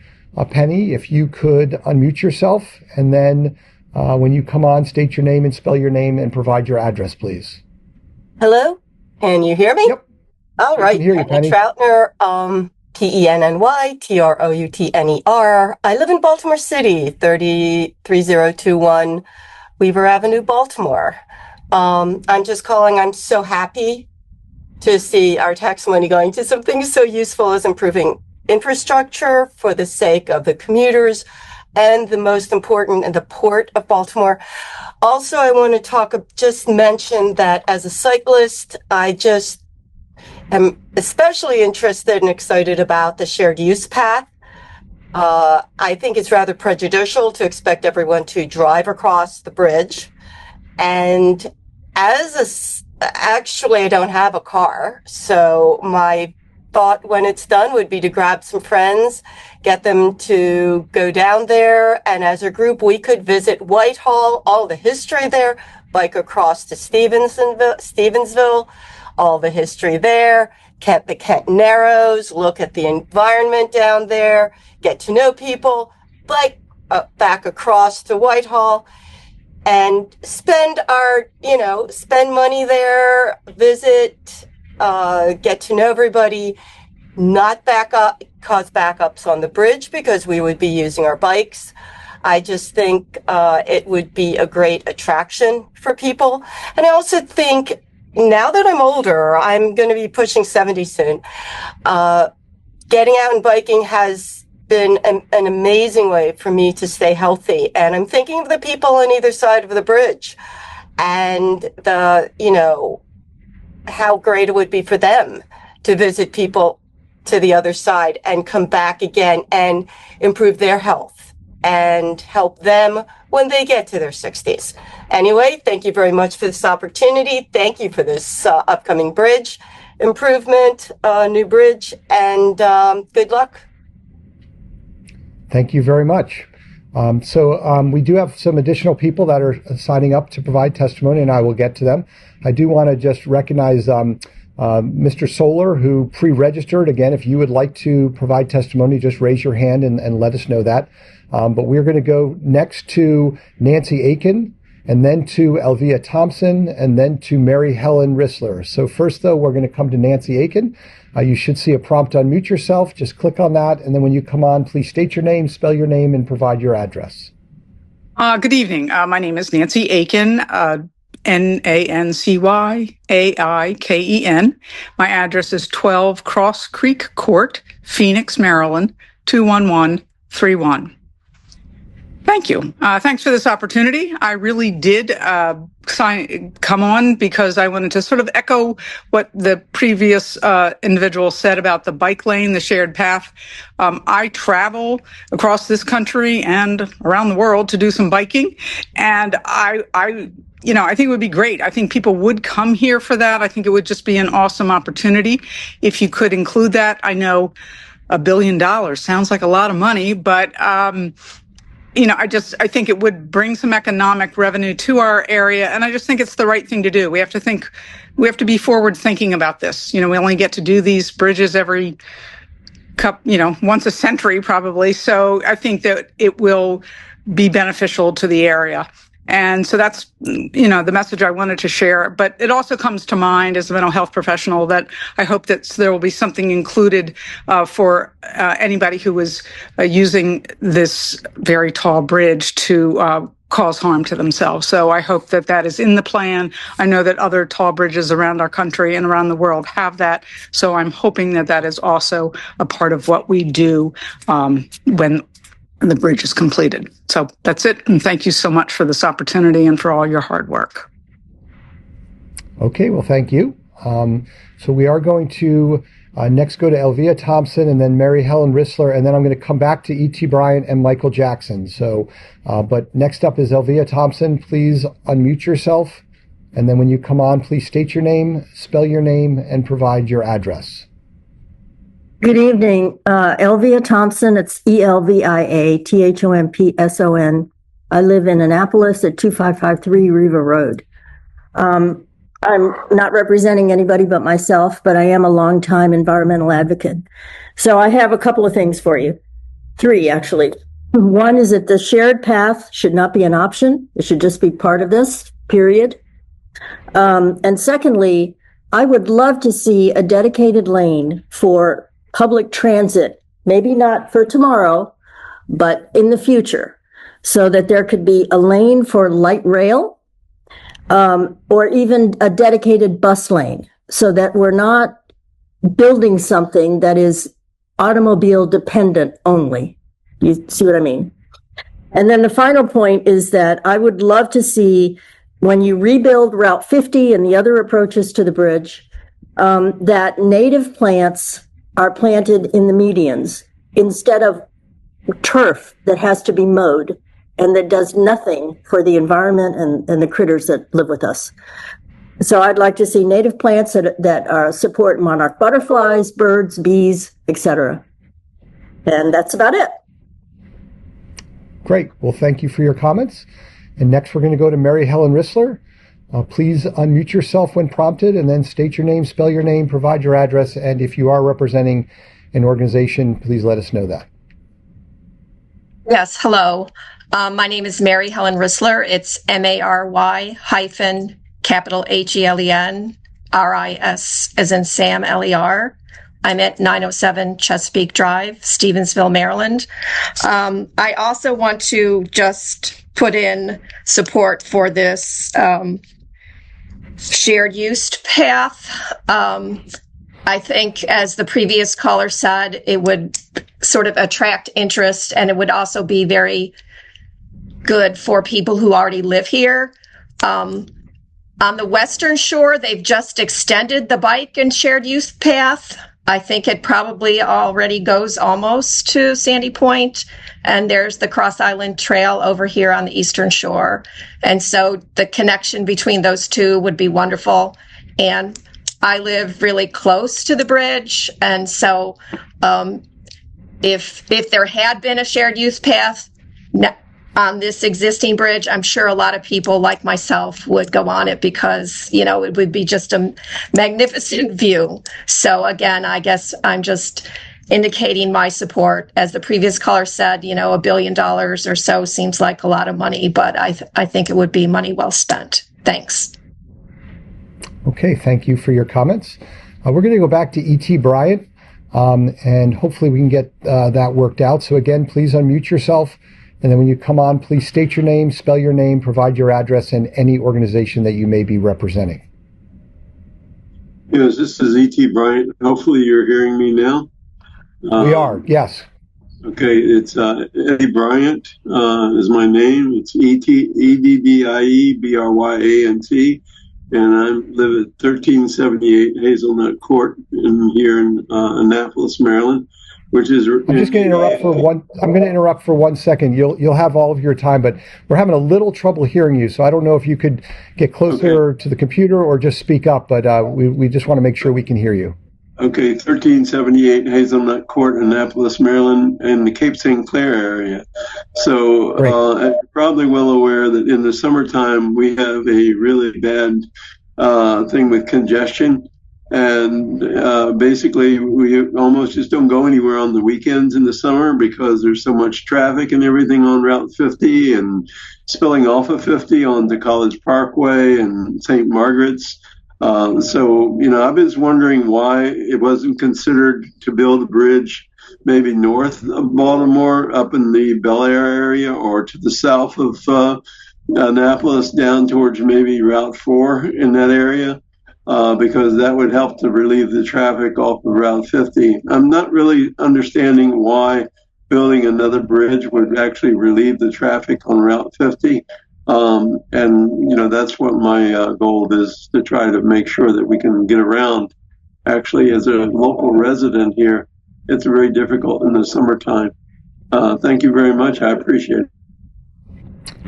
Penny, if you could unmute yourself, and then when you come on, state your name and spell your name and provide your address, please. Hello? Can you hear me? Yep. All right. I can hear you, Penny. Troutner, Penny Troutner. I live in Baltimore City, 33021 Weaver Avenue, Baltimore. I'm just calling. I'm so happy to see our tax money going to something so useful as improving infrastructure for the sake of the commuters and the most important, the Port of Baltimore. Also, I want to just mention that as a cyclist, I just am especially interested and excited about the shared use path. I think it's rather prejudicial to expect everyone to drive across the bridge. And actually, I don't have a car. So my thought when it's done would be to grab some friends, get them to go down there. And as a group, we could visit Whitehall, all the history there, bike across to Stevensville, all the history there, the Kent Narrows, look at the environment down there, get to know people, bike back across to Whitehall, and spend money there, visit, get to know everybody, not cause backups on the bridge because we would be using our bikes. I just think it would be a great attraction for people. And I also think now that I'm older, I'm going to be pushing 70 soon, getting out and biking has been an amazing way for me to stay healthy. And I'm thinking of the people on either side of the bridge and how great it would be for them to visit people to the other side and come back again and improve their health and help them when they get to their 60s. Anyway, thank you very much for this opportunity. Thank you for this upcoming bridge improvement, new bridge, and good luck. Thank you very much. We do have some additional people that are signing up to provide testimony, and I will get to them. I do want to just recognize Mr. Solar, who pre-registered. Again, if you would like to provide testimony, just raise your hand and let us know that. But we're going to go next to Nancy Aiken, and then to Elvia Thompson, and then to Mary Helen Rissler. So first, though, we're going to come to Nancy Aiken. You should see a prompt to unmute yourself. Just click on that, and then when you come on, please state your name, spell your name, and provide your address. Good evening. My name is Nancy Aiken, NANCYAIKEN. My address is 12 Cross Creek Court, Phoenix, Maryland, 21131. Thank you. Thanks for this opportunity. I really did come on because I wanted to sort of echo what the previous individual said about the bike lane, the shared path. I travel across this country and around the world to do some biking, and I think it would be great. I think people would come here for that. I think it would just be an awesome opportunity if you could include that. I know $1 billion sounds like a lot of money, but I think it would bring some economic revenue to our area, and I just think it's the right thing to do. We have to be forward thinking about this. We only get to do these bridges every once a century probably. So I think that it will be beneficial to the area. And so that's, the message I wanted to share. But it also comes to mind as a mental health professional that I hope that there will be something included for anybody who is using this very tall bridge to cause harm to themselves. So I hope that that is in the plan. I know that other tall bridges around our country and around the world have that. So I'm hoping that that is also a part of what we do when the bridge is completed. So that's it. And thank you so much for this opportunity and for all your hard work. Okay, well, thank you. So we are going to next go to Elvia Thompson and then Mary Helen Rissler, and then I'm going to come back to E.T. Bryant and Michael Jackson. So, but next up is Elvia Thompson. Please unmute yourself. And then when you come on, please state your name, spell your name, and provide your address. Good evening, Elvia Thompson. It's ELVIA THOMPSON. I live in Annapolis at 2553 Riva Road. I'm not representing anybody but myself, but I am a longtime environmental advocate. So I have a couple of things for you. 3, actually. One is that the shared path should not be an option. It should just be part of this, period. And secondly, I would love to see a dedicated lane for public transit, maybe not for tomorrow, but in the future, so that there could be a lane for light rail, or even a dedicated bus lane, so that we're not building something that is automobile dependent only. You see what I mean? And then the final point is that I would love to see, when you rebuild Route 50 and the other approaches to the bridge, that native plants are planted in the medians instead of turf that has to be mowed and that does nothing for the environment and the critters that live with us. So I'd like to see native plants that support monarch butterflies, birds, bees, etc. And that's about it. Great. Well, thank you for your comments. And next we're going to go to Mary Helen Rissler. Please unmute yourself when prompted and then state your name, spell your name, provide your address, and if you are representing an organization, please let us know that. Yes, hello. My name is Mary Helen Risler. It's Mary hyphen capital HELEN RIS as in Sam LER. I'm at 907 Chesapeake Drive, Stevensville, Maryland. I also want to just put in support for this shared use path. I think, as the previous caller said, it would sort of attract interest, and it would also be very good for people who already live here. On the Western Shore, they've just extended the bike and shared use path. I think it probably already goes almost to Sandy Point, and there's the Cross Island Trail over here on the Eastern Shore. And so the connection between those two would be wonderful. And I live really close to the bridge, and so if there had been a shared use path on this existing bridge, I'm sure a lot of people like myself would go on it because, you know, it would be just a magnificent view. So again, I guess I'm just indicating my support. As the previous caller said, you know, $1 billion or so seems like a lot of money, but I think it would be money well spent. Thanks. Okay, thank you for your comments. We're going to go back to E.T. Bryant, and hopefully we can get that worked out. So again, please unmute yourself, and then when you come on, please state your name, spell your name, provide your address, and any organization that you may be representing. Yes, this is E.T. Bryant. Hopefully you're hearing me now. We are, yes. Okay, it's Eddie Bryant is my name. It's EDDIE and I live at 1378 Hazelnut Court here in Annapolis, Maryland, which is. I'm just going to interrupt for one. I'm going to interrupt for 1 second. You'll have all of your time, but we're having a little trouble hearing you. So I don't know if you could get closer to the computer or just speak up. But we just want to make sure we can hear you. Okay, 1378 Hazelnut Court, Annapolis, Maryland, in the Cape St. Clair area. So you're probably well aware that in the summertime we have a really bad thing with congestion. And basically we almost just don't go anywhere on the weekends in the summer because there's so much traffic and everything on Route 50 and spilling off of 50 onto College Parkway and St. Margaret's. So, you know, I've been wondering why it wasn't considered to build a bridge maybe north of Baltimore up in the Bel Air area or to the south of Annapolis down towards maybe Route 4 in that area, because that would help to relieve the traffic off of Route 50. I'm not really understanding why building another bridge would actually relieve the traffic on Route 50. And, you know, that's what my goal is, to try to make sure that we can get around. Actually, as a local resident here, it's very difficult in the summertime. Thank you very much. I appreciate it.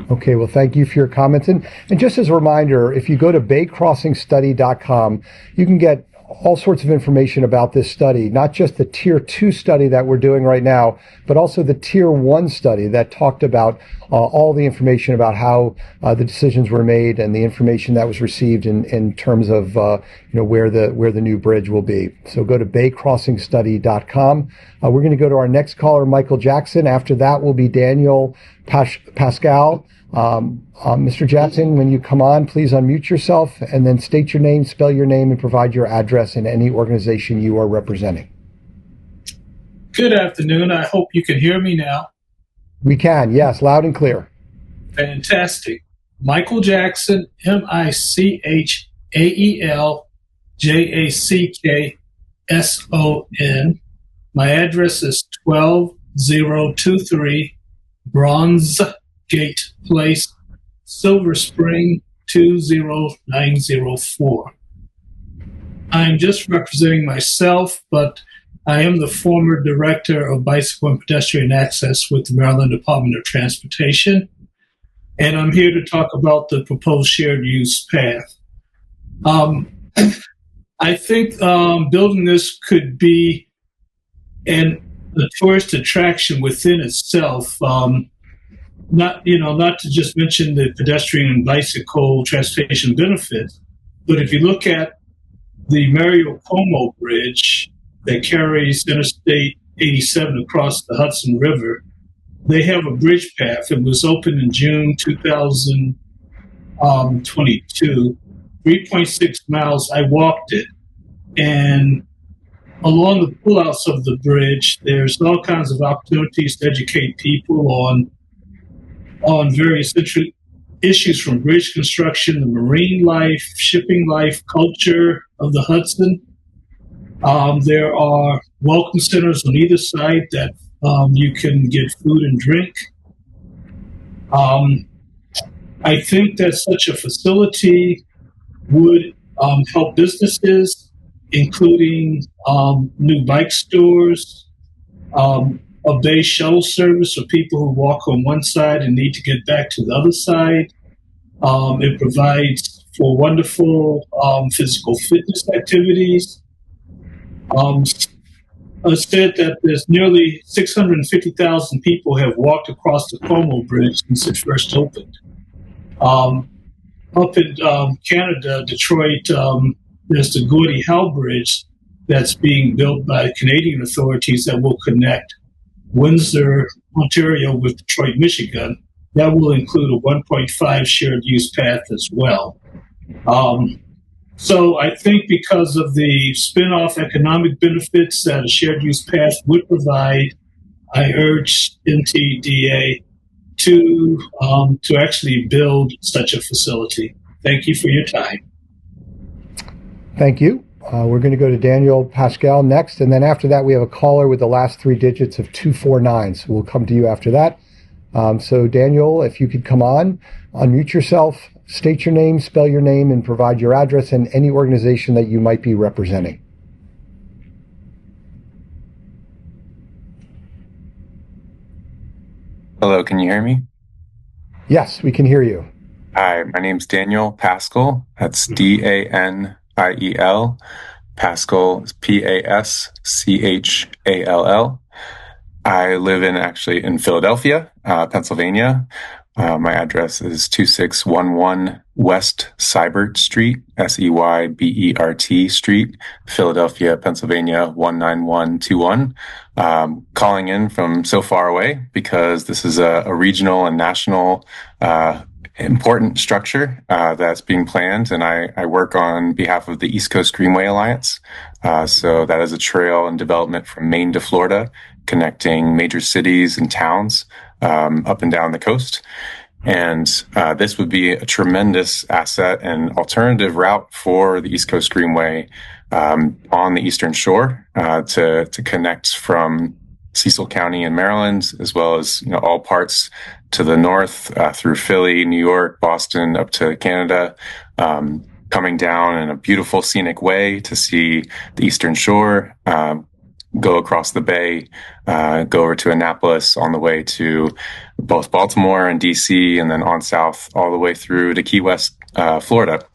Okay, well, thank you for your comments. And just as a reminder, if you go to baycrossingstudy.com, you can get all sorts of information about this study, not just the Tier 2 study that we're doing right now, but also the Tier 1 study that talked about all the information about how the decisions were made and the information that was received in terms of you know, where the new bridge will be. So go to baycrossingstudy.com. We're going to go to our next caller, Michael Jackson. After that will be Daniel Pascal. Mr. Jackson, when you come on, please unmute yourself and then state your name, spell your name, and provide your address and any organization you are representing. Good afternoon. I hope you can hear me now. We can, yes, loud and clear. Fantastic. Michael Jackson, MICHAELJACKSON. My address is 12023 Bronze Gate Place, Silver Spring 20904. I'm just representing myself, but I am the former director of bicycle and pedestrian access with the Maryland Department of Transportation, and I'm here to talk about the proposed shared use path. I think building this could be a tourist attraction within itself. not to just mention the pedestrian and bicycle transportation benefits, but if you look at the Mario Cuomo Bridge that carries Interstate 87 across the Hudson River, they have a bridge path. It was opened in June 2022, 3.6 miles. I walked it, and along the pullouts of the bridge, there's all kinds of opportunities to educate people on various issues from bridge construction, the marine life, shipping life, culture of the Hudson. There are welcome centers on either side that you can get food and drink. I think that such a facility would help businesses, including new bike stores, a bay shuttle service for people who walk on one side and need to get back to the other side. It provides for wonderful physical fitness activities. It said that there's nearly 650,000 people have walked across the Como Bridge since it first opened. Up in Canada, Detroit, there's the Gordie Howe Bridge that's being built by Canadian authorities that will connect Windsor, Ontario with Detroit, Michigan. That will include a 1.5 shared use path as well. So I think because of the spin-off economic benefits that a shared use path would provide, I urge MDTA to actually build such a facility. Thank you for your time. Thank you. We're going to go to Daniel Pascal next, and then after that we have a caller with the last three digits of 249. So we'll come to you after that. So Daniel, if you could come on, unmute yourself, state your name, spell your name, and provide your address and any organization that you might be representing. Hello, can you hear me? Yes, we can hear you. Hi, my name's Daniel Pascal. That's Daniel. Pascal is Paschall. I live in Philadelphia, Pennsylvania. My address is 2611 West Seibert Street, Seybert Street, Philadelphia, Pennsylvania, 19121. Calling in from so far away because this is a regional and national important structure that's being planned, and I work on behalf of the East Coast Greenway Alliance. So that is a trail in development from Maine to Florida, connecting major cities and towns up and down the coast. And this would be a tremendous asset and alternative route for the East Coast Greenway on the Eastern Shore to connect from Cecil County in Maryland, as well as all parts to the north through Philly, New York, Boston, up to Canada, coming down in a beautiful scenic way to see the Eastern Shore, go across the bay, go over to Annapolis on the way to both Baltimore and DC, and then on south all the way through to Key West, Florida.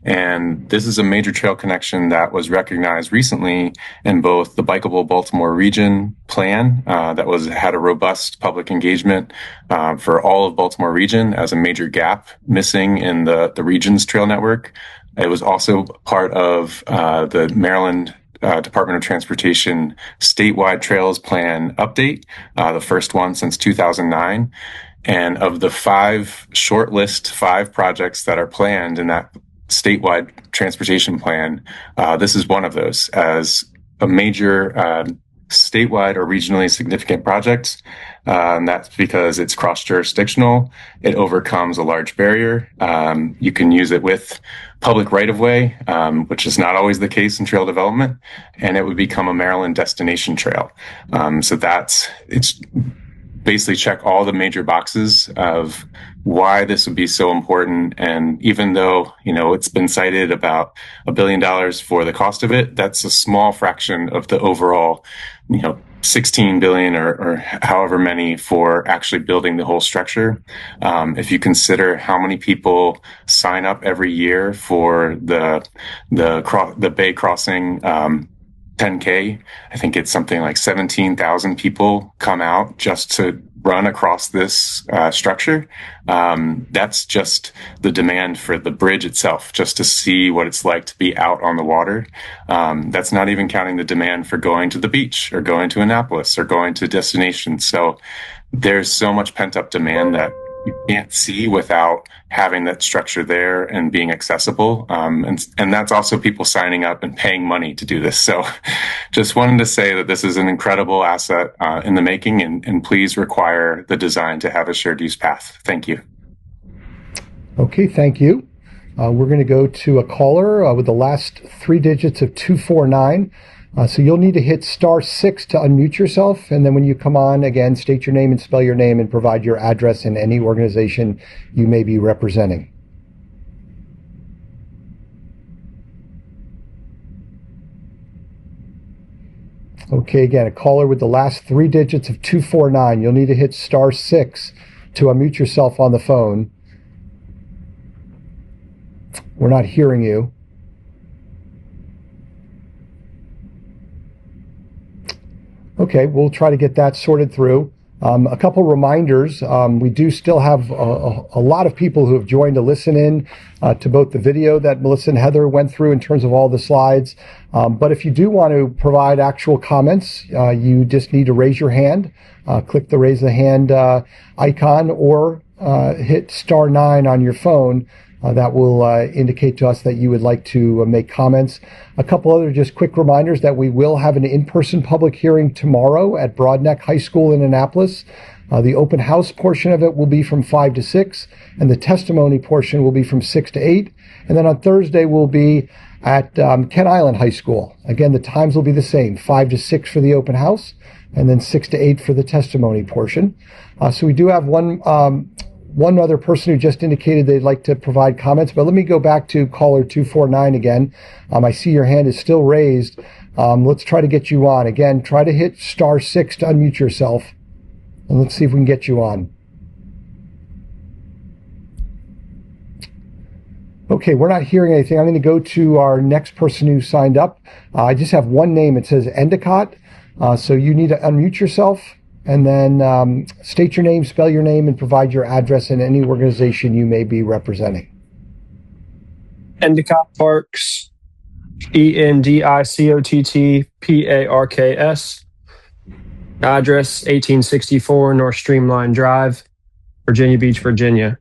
And this is a major trail connection that was recognized recently in both the Bikeable Baltimore Region plan that had a robust public engagement for all of Baltimore region as a major gap missing in the region's trail network. It was also part of the Maryland Department of Transportation statewide trails plan update, the first one since 2009. And of the five projects that are planned in that statewide transportation plan, this is one of those as a major statewide or regionally significant project. That's because it's cross-jurisdictional. It overcomes a large barrier. You can use it with public right-of-way, which is not always the case in trail development, and it would become a Maryland destination trail. So it's basically check all the major boxes of why this would be so important. And even though, it's been cited about $1 billion for the cost of it, that's a small fraction of the overall, 16 billion or however many for actually building the whole structure. If you consider how many people sign up every year for the Bay Crossing, 10K. I think it's something like 17,000 people come out just to run across this structure. That's just the demand for the bridge itself, just to see what it's like to be out on the water. That's not even counting the demand for going to the beach or going to Annapolis or going to destinations. So there's so much pent up demand that you can't see without having that structure there and being accessible. And that's also people signing up and paying money to do this. So just wanted to say that this is an incredible asset in the making, and please require the design to have a shared use path. Thank you. Okay, thank you. We're going to go to a caller with the last three digits of 249. So you'll need to hit *6 to unmute yourself, and then when you come on, again, state your name and spell your name and provide your address and any organization you may be representing. Okay, again, a caller with the last three digits of 249. You'll need to hit *6 to unmute yourself on the phone. We're not hearing you. Okay, we'll try to get that sorted through. A couple reminders. We do still have a lot of people who have joined to listen in to both the video that Melissa and Heather went through in terms of all the slides. But if you do want to provide actual comments, you just need to raise your hand. Click the raise the hand icon or hit *9 on your phone. That will indicate to us that you would like to make comments. A couple other just quick reminders that we will have an in-person public hearing tomorrow at Broadneck High School in Annapolis. The open house portion of it will be from 5 to 6, and the testimony portion will be from 6 to 8. And then on Thursday, we'll be at Kent Island High School. Again, the times will be the same, 5 to 6 for the open house, and then 6 to 8 for the testimony portion. So we do have one other person who just indicated they'd like to provide comments, but let me go back to caller 249 again. I see your hand is still raised. Let's try to get you on. Again, try to hit *6 to unmute yourself, and let's see if we can get you on. Okay, we're not hearing anything. I'm going to go to our next person who signed up. I just have one name. It says Endicott. So you need to unmute yourself. And then state your name, spell your name, and provide your address and any organization you may be representing. Endicott Parks, ENDICOTT Address 1864 North Streamline Drive, Virginia Beach, Virginia.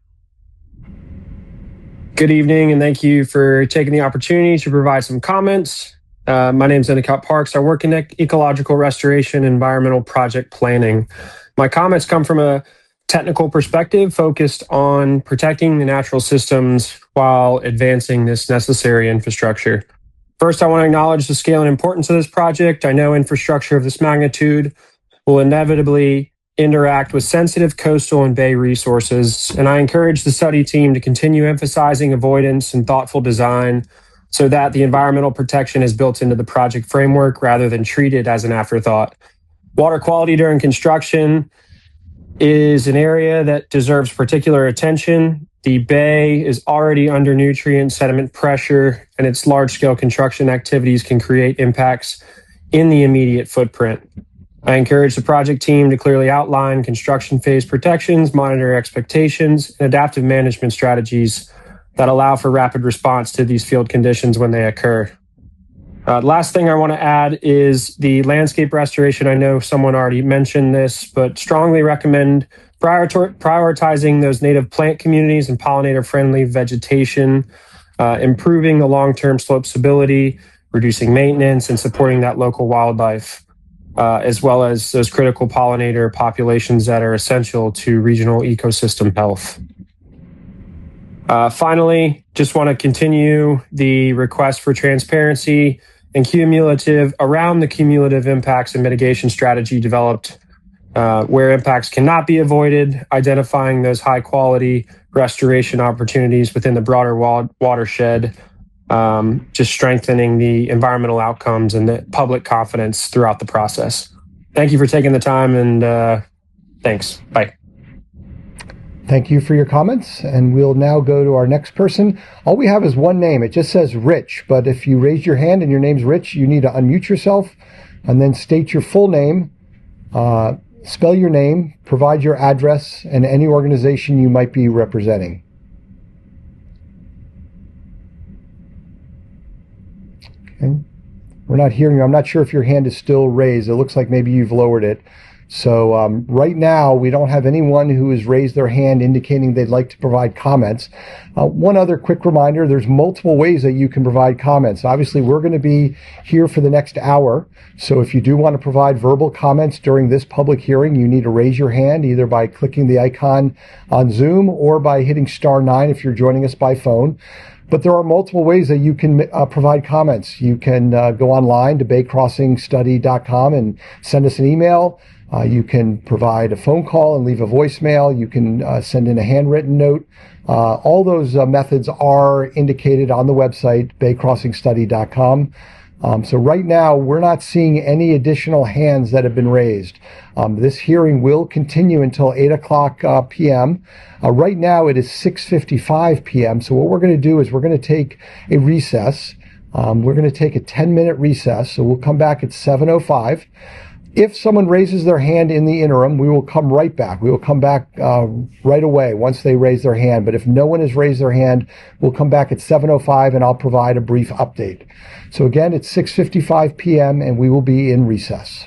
Good evening, and thank you for taking the opportunity to provide some comments. My name is Endicott Parks. I work in ecological restoration and environmental project planning. My comments come from a technical perspective focused on protecting the natural systems while advancing this necessary infrastructure. First, I want to acknowledge the scale and importance of this project. I know infrastructure of this magnitude will inevitably interact with sensitive coastal and bay resources, and I encourage the study team to continue emphasizing avoidance and thoughtful design so that the environmental protection is built into the project framework rather than treated as an afterthought. Water quality during construction is an area that deserves particular attention. The bay is already under nutrient sediment pressure, and its large-scale construction activities can create impacts in the immediate footprint. I encourage the project team to clearly outline construction phase protections, monitor expectations, and adaptive management strategies that allow for rapid response to these field conditions when they occur. Last thing I want to add is the landscape restoration. I know someone already mentioned this, but strongly recommend prioritizing those native plant communities and pollinator-friendly vegetation, improving the long-term slope stability, reducing maintenance, and supporting that local wildlife, as well as those critical pollinator populations that are essential to regional ecosystem health. Finally, just want to continue the request for transparency and around the cumulative impacts and mitigation strategy developed where impacts cannot be avoided, identifying those high quality restoration opportunities within the broader watershed, just strengthening the environmental outcomes and the public confidence throughout the process. Thank you for taking the time, and thanks. Bye. Thank you for your comments, and we'll now go to our next person. All we have is one name. It just says Rich, but if you raise your hand and your name's Rich, you need to unmute yourself and then state your full name, spell your name, provide your address, and any organization you might be representing. Okay. We're not hearing you. I'm not sure if your hand is still raised. It looks like maybe you've lowered it. So right now, we don't have anyone who has raised their hand indicating they'd like to provide comments. One other quick reminder, there's multiple ways that you can provide comments. Obviously, we're going to be here for the next hour. So if you do want to provide verbal comments during this public hearing, you need to raise your hand either by clicking the icon on Zoom or by hitting *9 if you're joining us by phone. But there are multiple ways that you can provide comments. You can go online to baycrossingstudy.com and send us an email. You can provide a phone call and leave a voicemail. You can send in a handwritten note. All those methods are indicated on the website, baycrossingstudy.com. So right now, we're not seeing any additional hands that have been raised. This hearing will continue until 8 o'clock p.m. Right now, it is 6:55 p.m. So what we're going to do is we're going to take a recess. We're going to take a 10-minute recess. So we'll come back at 7:05. If someone raises their hand in the interim, we will come right back. We will come back right away once they raise their hand. But if no one has raised their hand, we'll come back at 7:05 and I'll provide a brief update. So again, it's 6:55 p.m. and we will be in recess.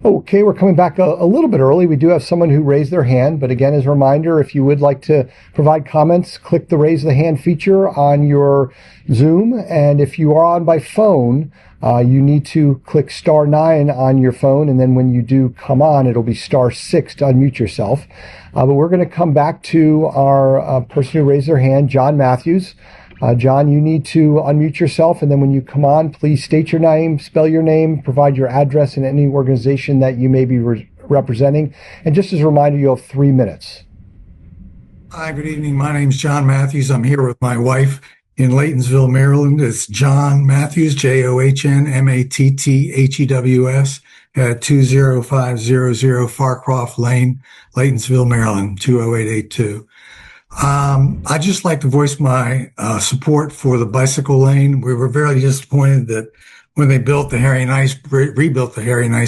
Okay, we're coming back a little bit early. We do have someone who raised their hand, but again, as a reminder, if you would like to provide comments, click the raise the hand feature on your Zoom. And if you are on by phone, you need to click *9 on your phone. And then when you do come on, it'll be *6 to unmute yourself. But we're going to come back to our person who raised their hand, John Matthews. John, you need to unmute yourself, and then when you come on, please state your name, spell your name, provide your address and any organization that you may be representing. And just as a reminder, you have 3 minutes. Hi, good evening. My name's John Matthews. I'm here with my wife in Laytonsville, Maryland. It's John Matthews, JOHNMATTHEWS, at 20500 Farcroft Lane, Laytonsville, Maryland, 20882. I'd just like to voice my support for the bicycle lane. We were very disappointed that when they rebuilt the Harry Nice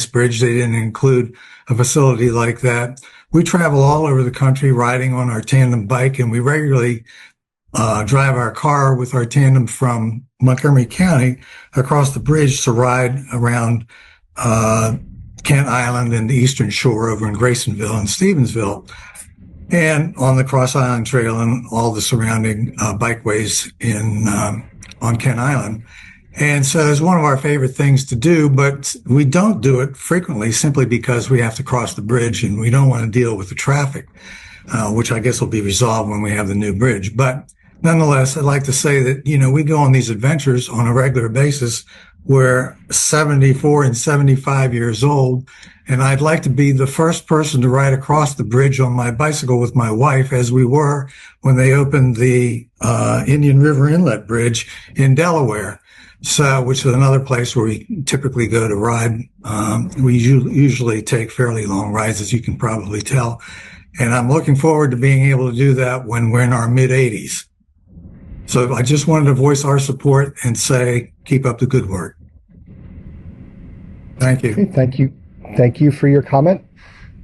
Bridge, they didn't include a facility like that. We travel all over the country riding on our tandem bike, and we regularly drive our car with our tandem from Montgomery County across the bridge to ride around Kent Island and the Eastern Shore over in Graysonville and Stevensville, and on the Cross Island Trail and all the surrounding bikeways on Kent Island. And so it's one of our favorite things to do, but we don't do it frequently simply because we have to cross the bridge and we don't want to deal with the traffic, which I guess will be resolved when we have the new bridge. But nonetheless, I'd like to say that, we go on these adventures on a regular basis. We're 74 and 75 years old, and I'd like to be the first person to ride across the bridge on my bicycle with my wife, as we were when they opened the Indian River Inlet Bridge in Delaware, which is another place where we typically go to ride. We usually take fairly long rides, as you can probably tell, and I'm looking forward to being able to do that when we're in our mid-80s. So I just wanted to voice our support and say, keep up the good work. Thank you. Okay, thank you. Thank you for your comment.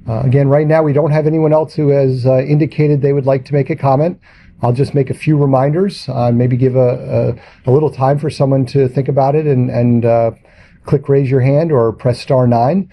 Again, right now, we don't have anyone else who has indicated they would like to make a comment. I'll just make a few reminders, maybe give a little time for someone to think about it and click raise your hand or press *9.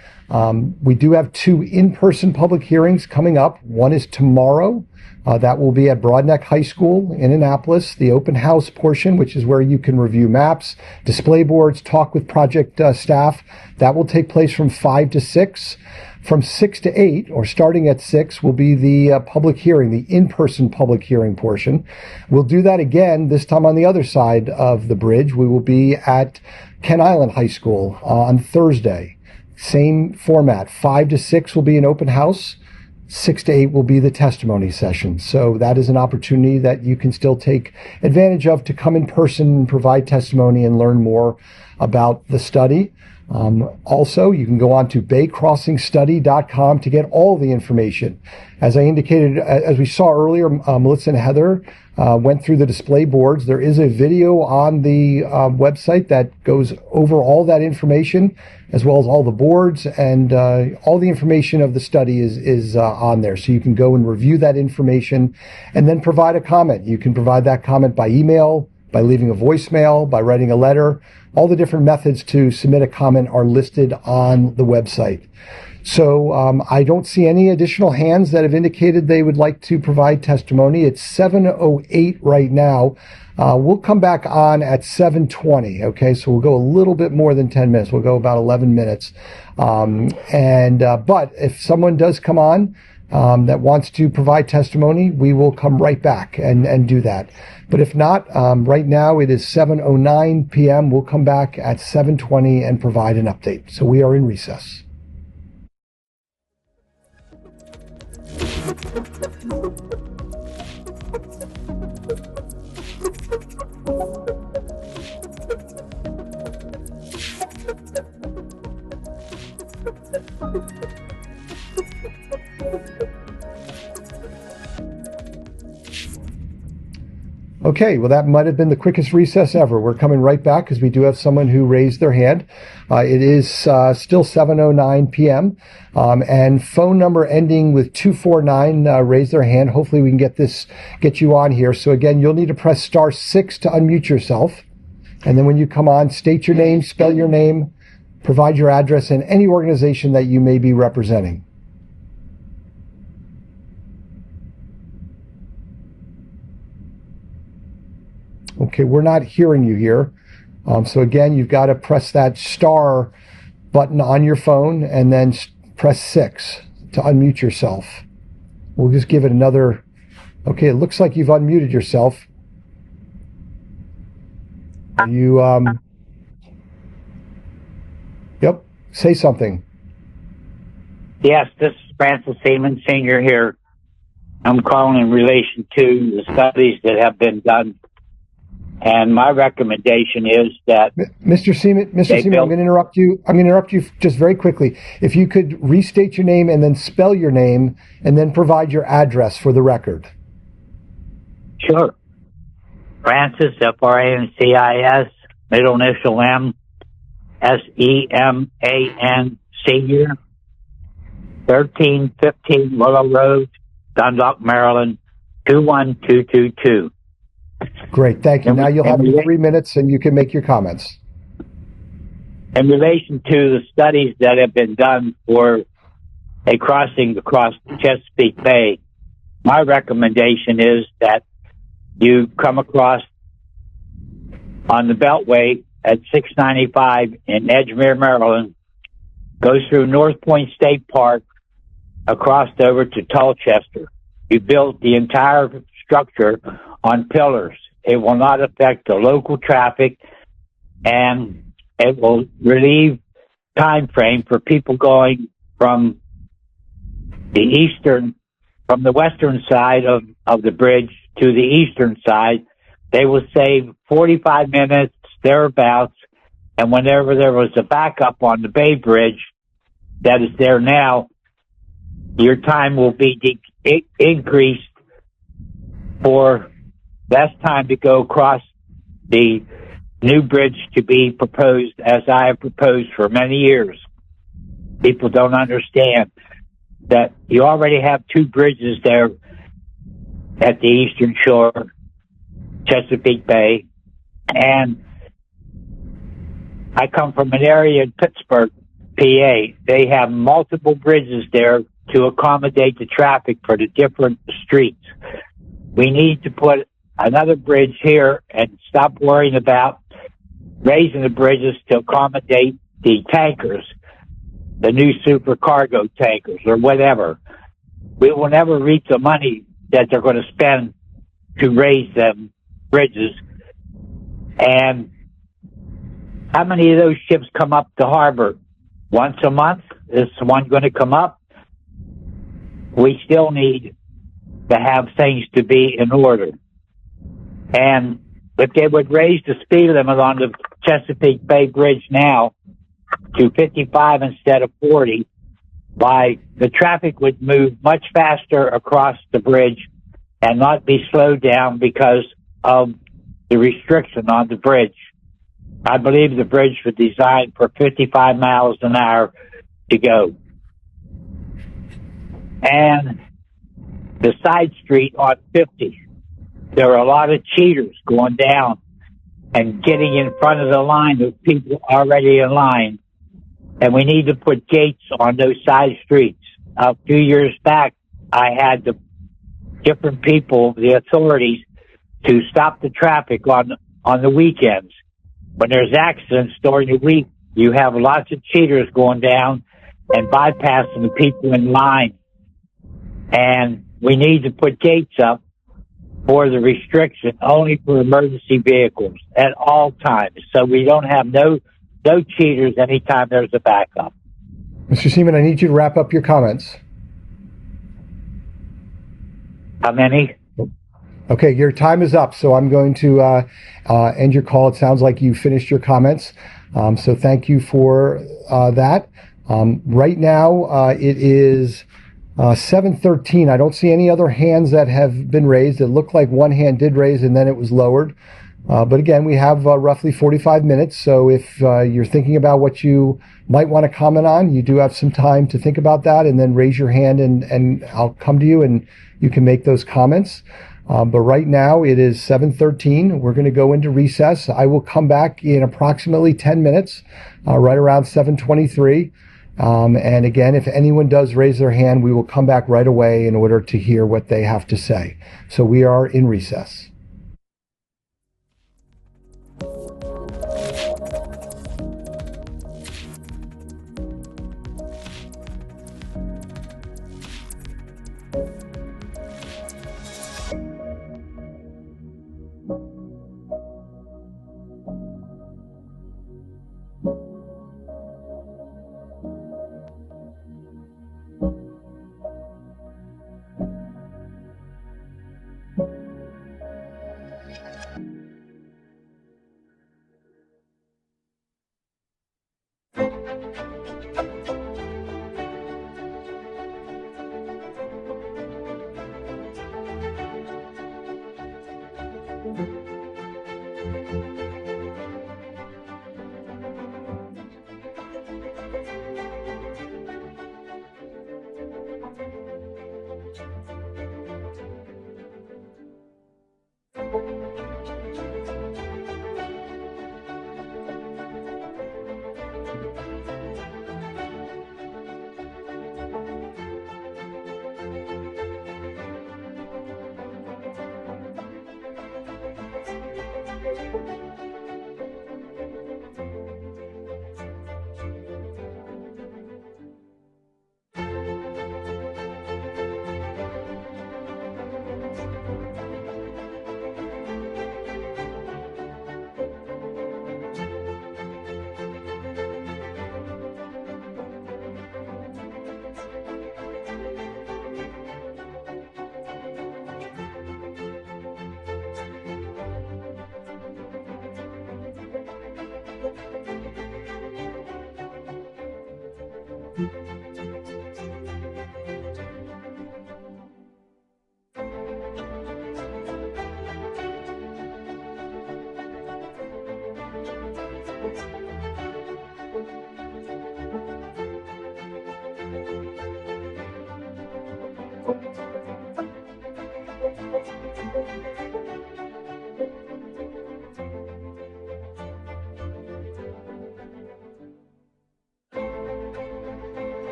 We do have 2 in-person public hearings coming up. One is tomorrow. That will be at Broadneck High School in Annapolis, the open house portion, which is where you can review maps, display boards, talk with project staff. That will take place from 5 to 6. From 6 to 8, or starting at 6, will be the public hearing, the in-person public hearing portion. We'll do that again, this time on the other side of the bridge. We will be at Kent Island High School on Thursday. Same format. 5 to 6 will be an open house. 6 to 8 will be the testimony session. So that is an opportunity that you can still take advantage of to come in person and provide testimony and learn more about the study. Also, you can go on to baycrossingstudy.com to get all the information. As I indicated, as we saw earlier, Melissa and Heather went through the display boards. There is a video on the website that goes over all that information, as well as all the boards, and all the information of the study is on there. So you can go and review that information and then provide a comment. You can provide that comment by email, by leaving a voicemail, by writing a letter. All the different methods to submit a comment are listed on the website. So I don't see any additional hands that have indicated they would like to provide testimony. It's 7:08 right now. We'll come back on at 7:20. Okay, so we'll go a little bit more than 10 minutes. We'll go about 11 minutes. But if someone does come on that wants to provide testimony, we will come right back and do that. But if not, right now it is 7:09 p.m. We'll come back at 7:20 and provide an update. So we are in recess. Okay, well, that might have been the quickest recess ever. We're coming right back because we do have someone who raised their hand. It is still 7:09 p.m. And phone number ending with 249 raised their hand. Hopefully we can get you on here. So again, you'll need to press *6 to unmute yourself. And then when you come on, state your name, spell your name, provide your address and any organization that you may be representing. Okay, we're not hearing you here. So again, you've got to press that star button on your phone and then press 6 to unmute yourself. We'll just give it another. Okay, it looks like you've unmuted yourself. You, yep, say something. Yes, this is Francis Seaman, Sr. here. I'm calling in relation to the studies that have been done. And my recommendation is that Mr. Seaman, I'm going to interrupt you. I'm going to interrupt you just very quickly. If you could restate your name and then spell your name and then provide your address for the record. Sure. Francis, Francis, middle initial M, Seman, Senior, 1315 Willow Road, Dundalk, Maryland, 21222. Great, thank you. Now you'll have 3 minutes and you can make your comments. In relation to the studies that have been done for a crossing across Chesapeake Bay, my recommendation is that you come across on the Beltway at 695 in Edgemere, Maryland, goes through North Point State Park, across over to Tolchester. You build the entire structure on pillars. It will not affect the local traffic, and it will relieve time frame for people going from the western side of the bridge to the eastern side. They will save 45 minutes thereabouts, and whenever there was a backup on the Bay Bridge that is there now, your time will be increased for less time to go across the new bridge to be proposed, as I have proposed for many years. People don't understand that you already have 2 bridges there at the eastern shore, Chesapeake Bay, and I come from an area in Pittsburgh, PA. They have multiple bridges there to accommodate the traffic for the different streets. We need to put another bridge here and stop worrying about raising the bridges to accommodate the tankers, the new supercargo tankers or whatever. We will never reach the money that they're going to spend to raise them bridges. And how many of those ships come up to harbor? Once a month? Is one going to come up? We still need to have things to be in order. And if they would raise the speed limit on the Chesapeake Bay Bridge now to 55 instead of 40, the traffic would move much faster across the bridge and not be slowed down because of the restriction on the bridge. I believe the bridge was designed for 55 miles an hour to go. And the side street on 50, there are a lot of cheaters going down and getting in front of the line of people already in line. And we need to put gates on those side streets. A few years back, I had the different people, the authorities, to stop the traffic on the weekends. When there's accidents during the week, you have lots of cheaters going down and bypassing the people in line. And we need to put gates up for the restriction only for emergency vehicles at all times, so we don't have no cheaters anytime there's a backup. Mr. Seaman, I need you to wrap up your comments. How many? Okay, your time is up, so I'm going to end your call. It sounds like you finished your comments, so thank you for that. Right now, it is 7:13. I don't see any other hands that have been raised. It looked like one hand did raise and then it was lowered. But again, we have roughly 45 minutes, so if you're thinking about what you might want to comment on, you do have some time to think about that and then raise your hand and I'll come to you and you can make those comments. But right now it is 7:13. We're going to go into recess. I will come back in approximately 10 minutes, right around 7:23. And again, if anyone does raise their hand, we will come back right away in order to hear what they have to say. So we are in recess.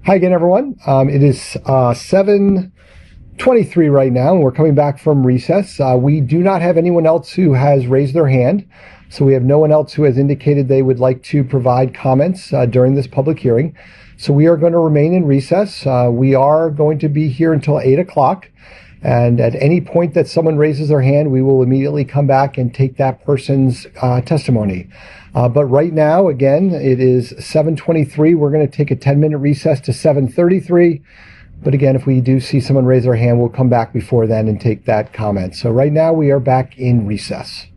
Hi again, everyone. It is 7:23 right now, and we're coming back from recess. We do not have anyone else who has raised their hand, so we have no one else who has indicated they would like to provide comments during this public hearing. So we are going to remain in recess. We are going to be here until 8 o'clock, and at any point that someone raises their hand, we will immediately come back and take that person's testimony. But right now, again, it is 7:23. We're going to take a 10-minute recess to 7:33. But again, if we do see someone raise their hand, we'll come back before then and take that comment. So right now, we are back in recess.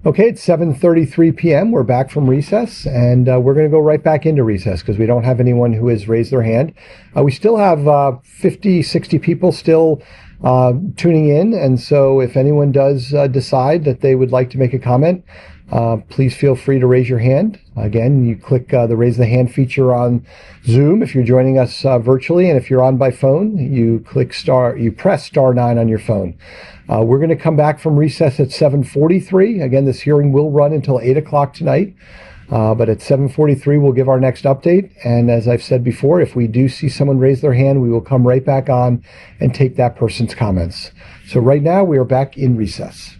Okay, it's 7:33 p.m. We're back from recess, and we're going to go right back into recess because we don't have anyone who has raised their hand. We still have 50, 60 people still tuning in, and so if anyone does decide that they would like to make a comment, please feel free to raise your hand. Again, you click the raise the hand feature on Zoom if you're joining us virtually, and if you're on by phone, you press star 9 on your phone. We're going to come back from recess at 7:43. Again, this hearing will run until 8 o'clock tonight, but at 7:43 we'll give our next update. And as I've said before, if we do see someone raise their hand, we will come right back on and take that person's comments. So right now we are back in recess.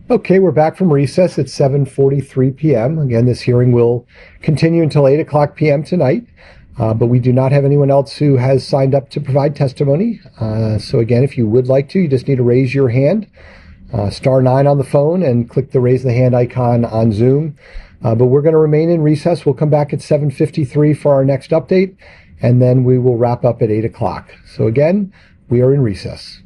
Okay, we're back from recess at 7:43 p.m. Again, this hearing will continue until 8 o'clock p.m. tonight, but we do not have anyone else who has signed up to provide testimony. So again, if you would like to, you just need to raise your hand, *9 on the phone, and click the raise the hand icon on Zoom. But we're going to remain in recess. We'll come back at 7:53 for our next update, and then we will wrap up at 8 o'clock. So again, we are in recess.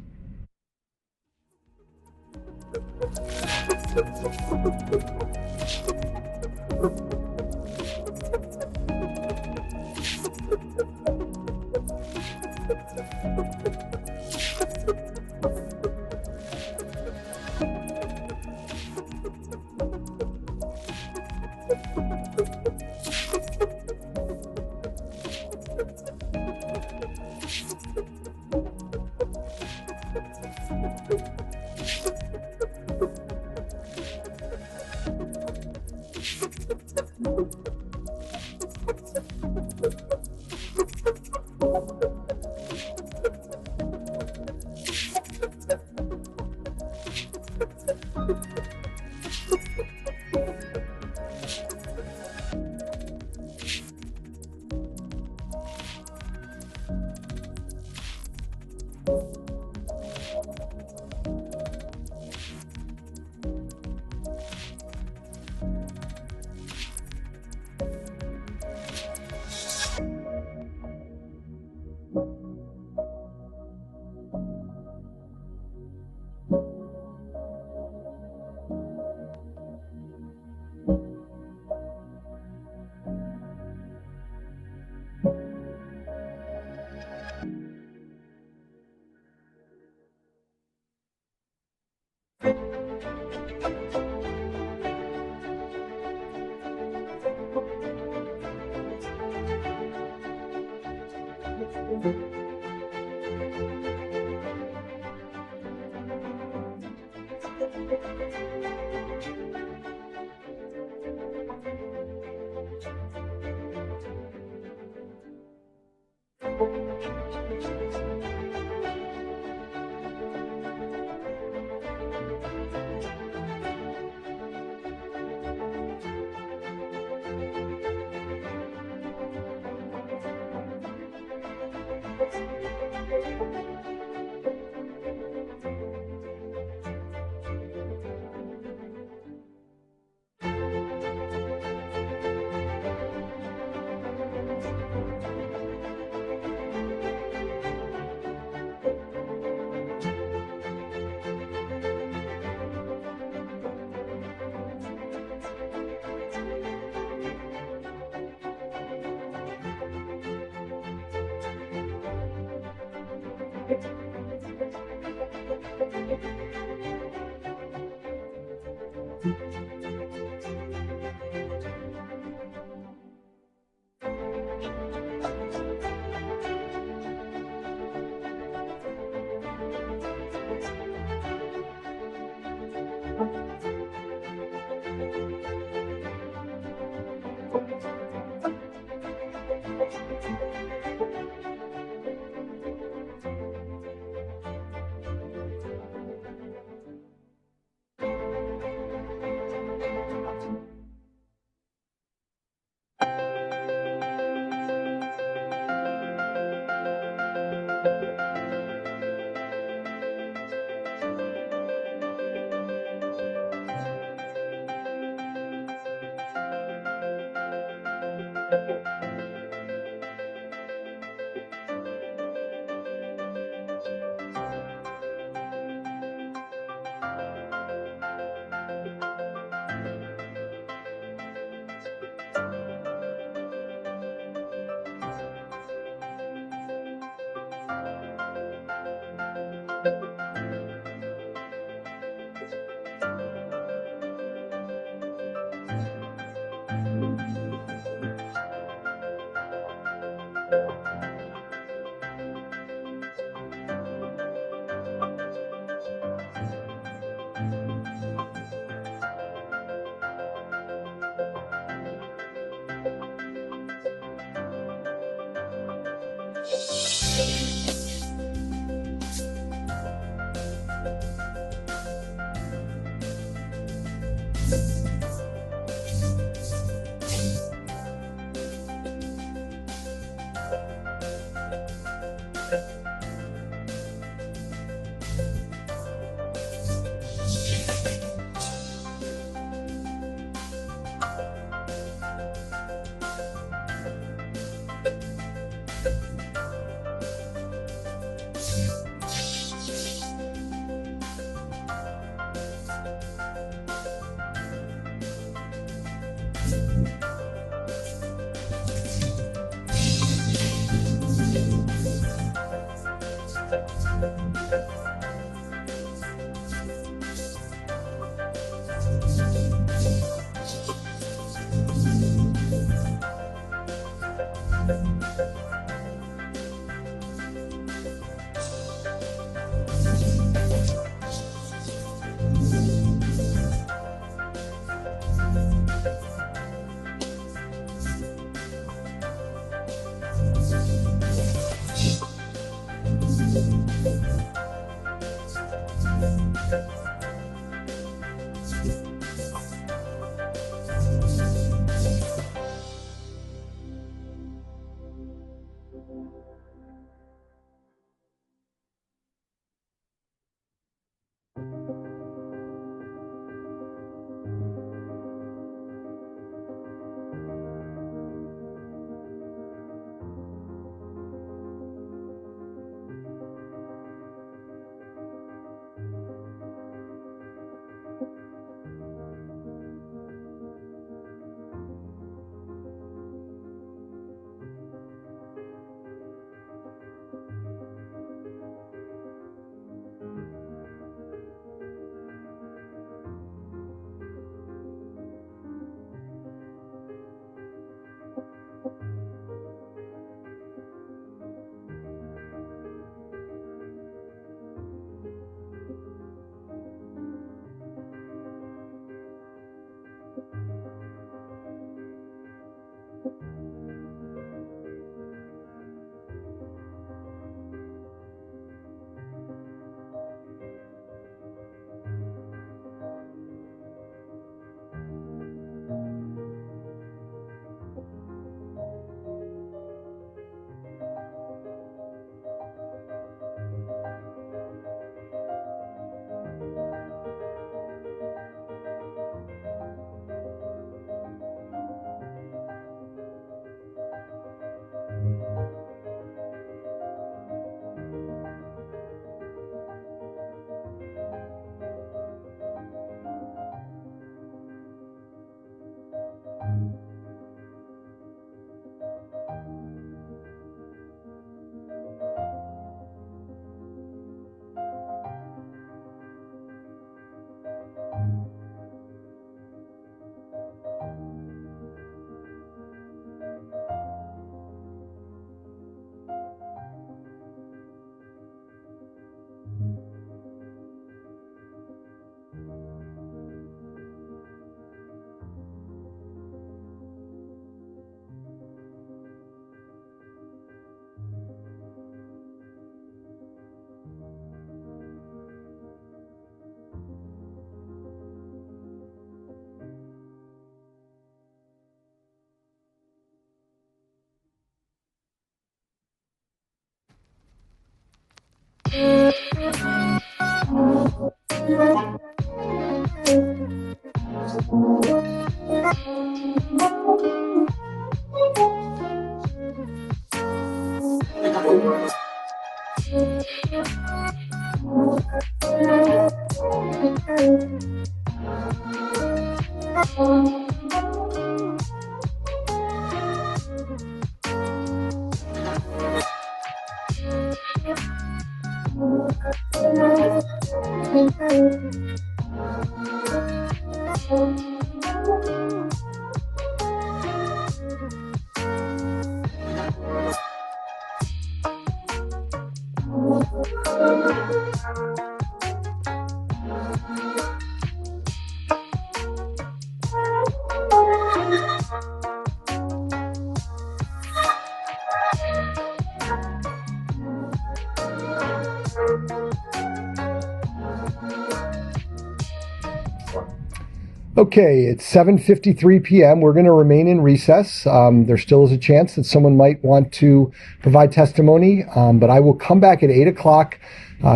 Okay, it's 7:53 p.m. We're going to remain in recess. There still is a chance that someone might want to provide testimony, but I will come back at 8 o'clock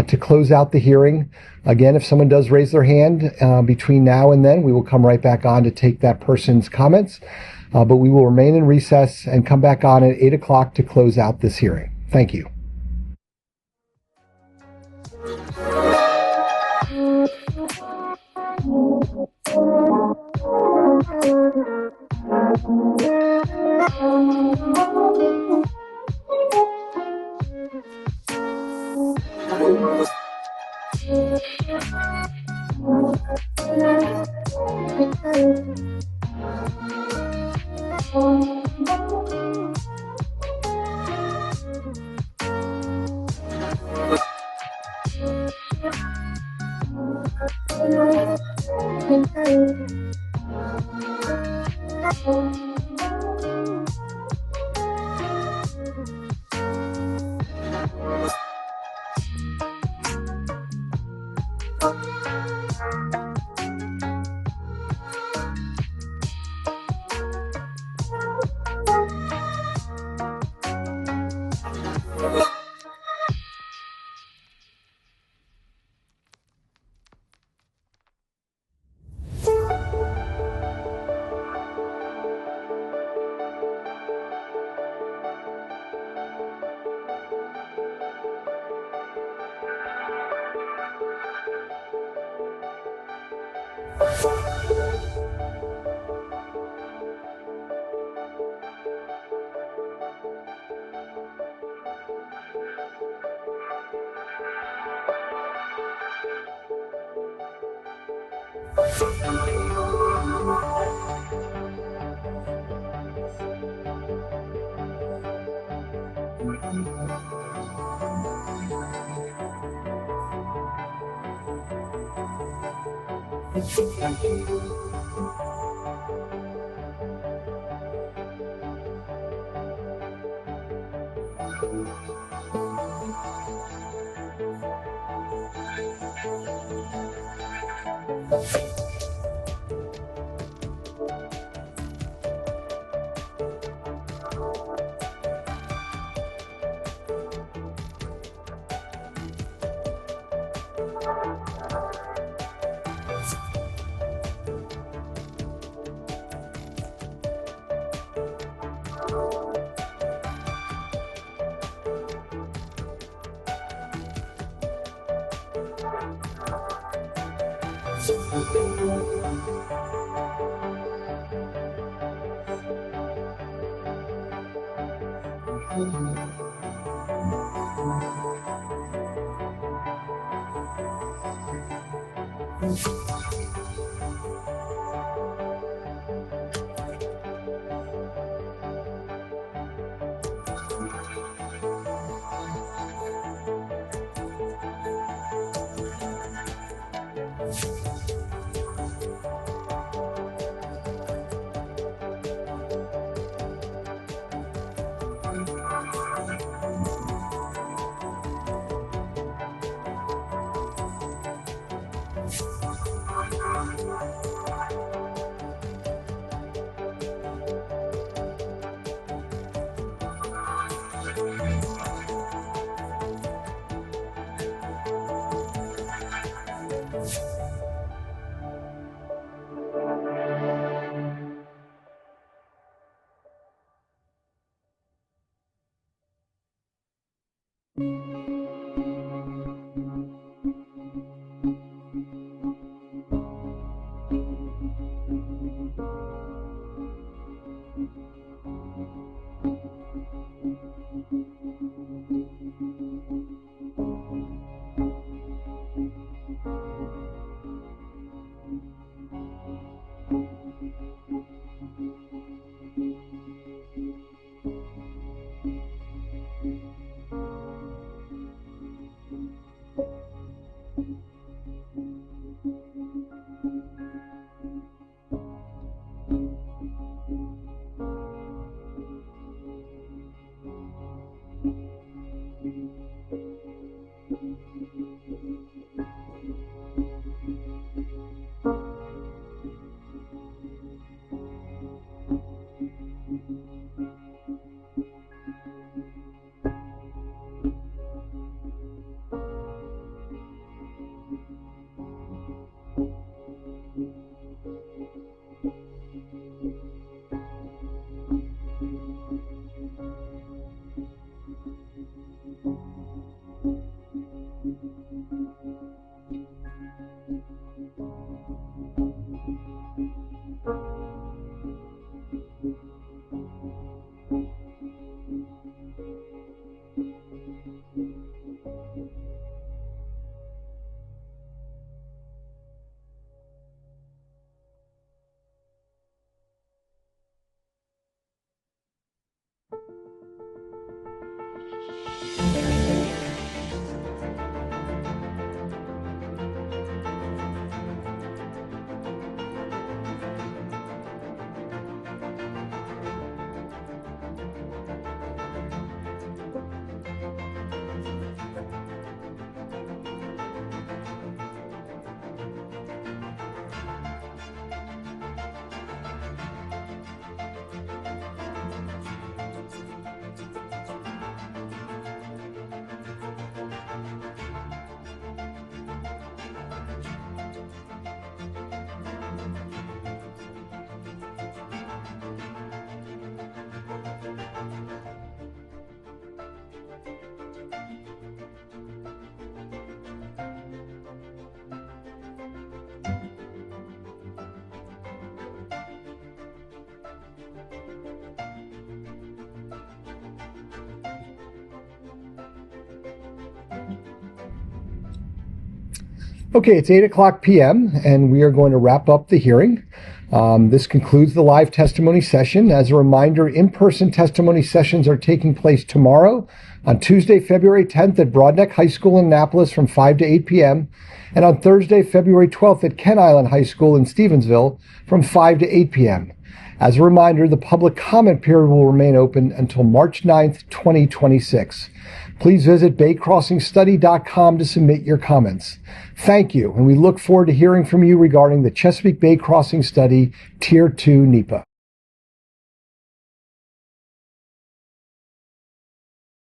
to close out the hearing. Again, if someone does raise their hand between now and then, we will come right back on to take that person's comments. But we will remain in recess and come back on at 8 o'clock to close out this hearing. Thank you. Okay, it's 8 p.m. and we are going to wrap up the hearing. This concludes the live testimony session. As a reminder, in-person testimony sessions are taking place tomorrow on Tuesday, February 10th at Broadneck High School in Annapolis from 5 to 8 p.m. and on Thursday, February 12th at Kent Island High School in Stevensville from 5 to 8 p.m. As a reminder, the public comment period will remain open until March 9th, 2026. Please visit baycrossingstudy.com to submit your comments. Thank you, and we look forward to hearing from you regarding the Chesapeake Bay Crossing Study Tier 2 NEPA.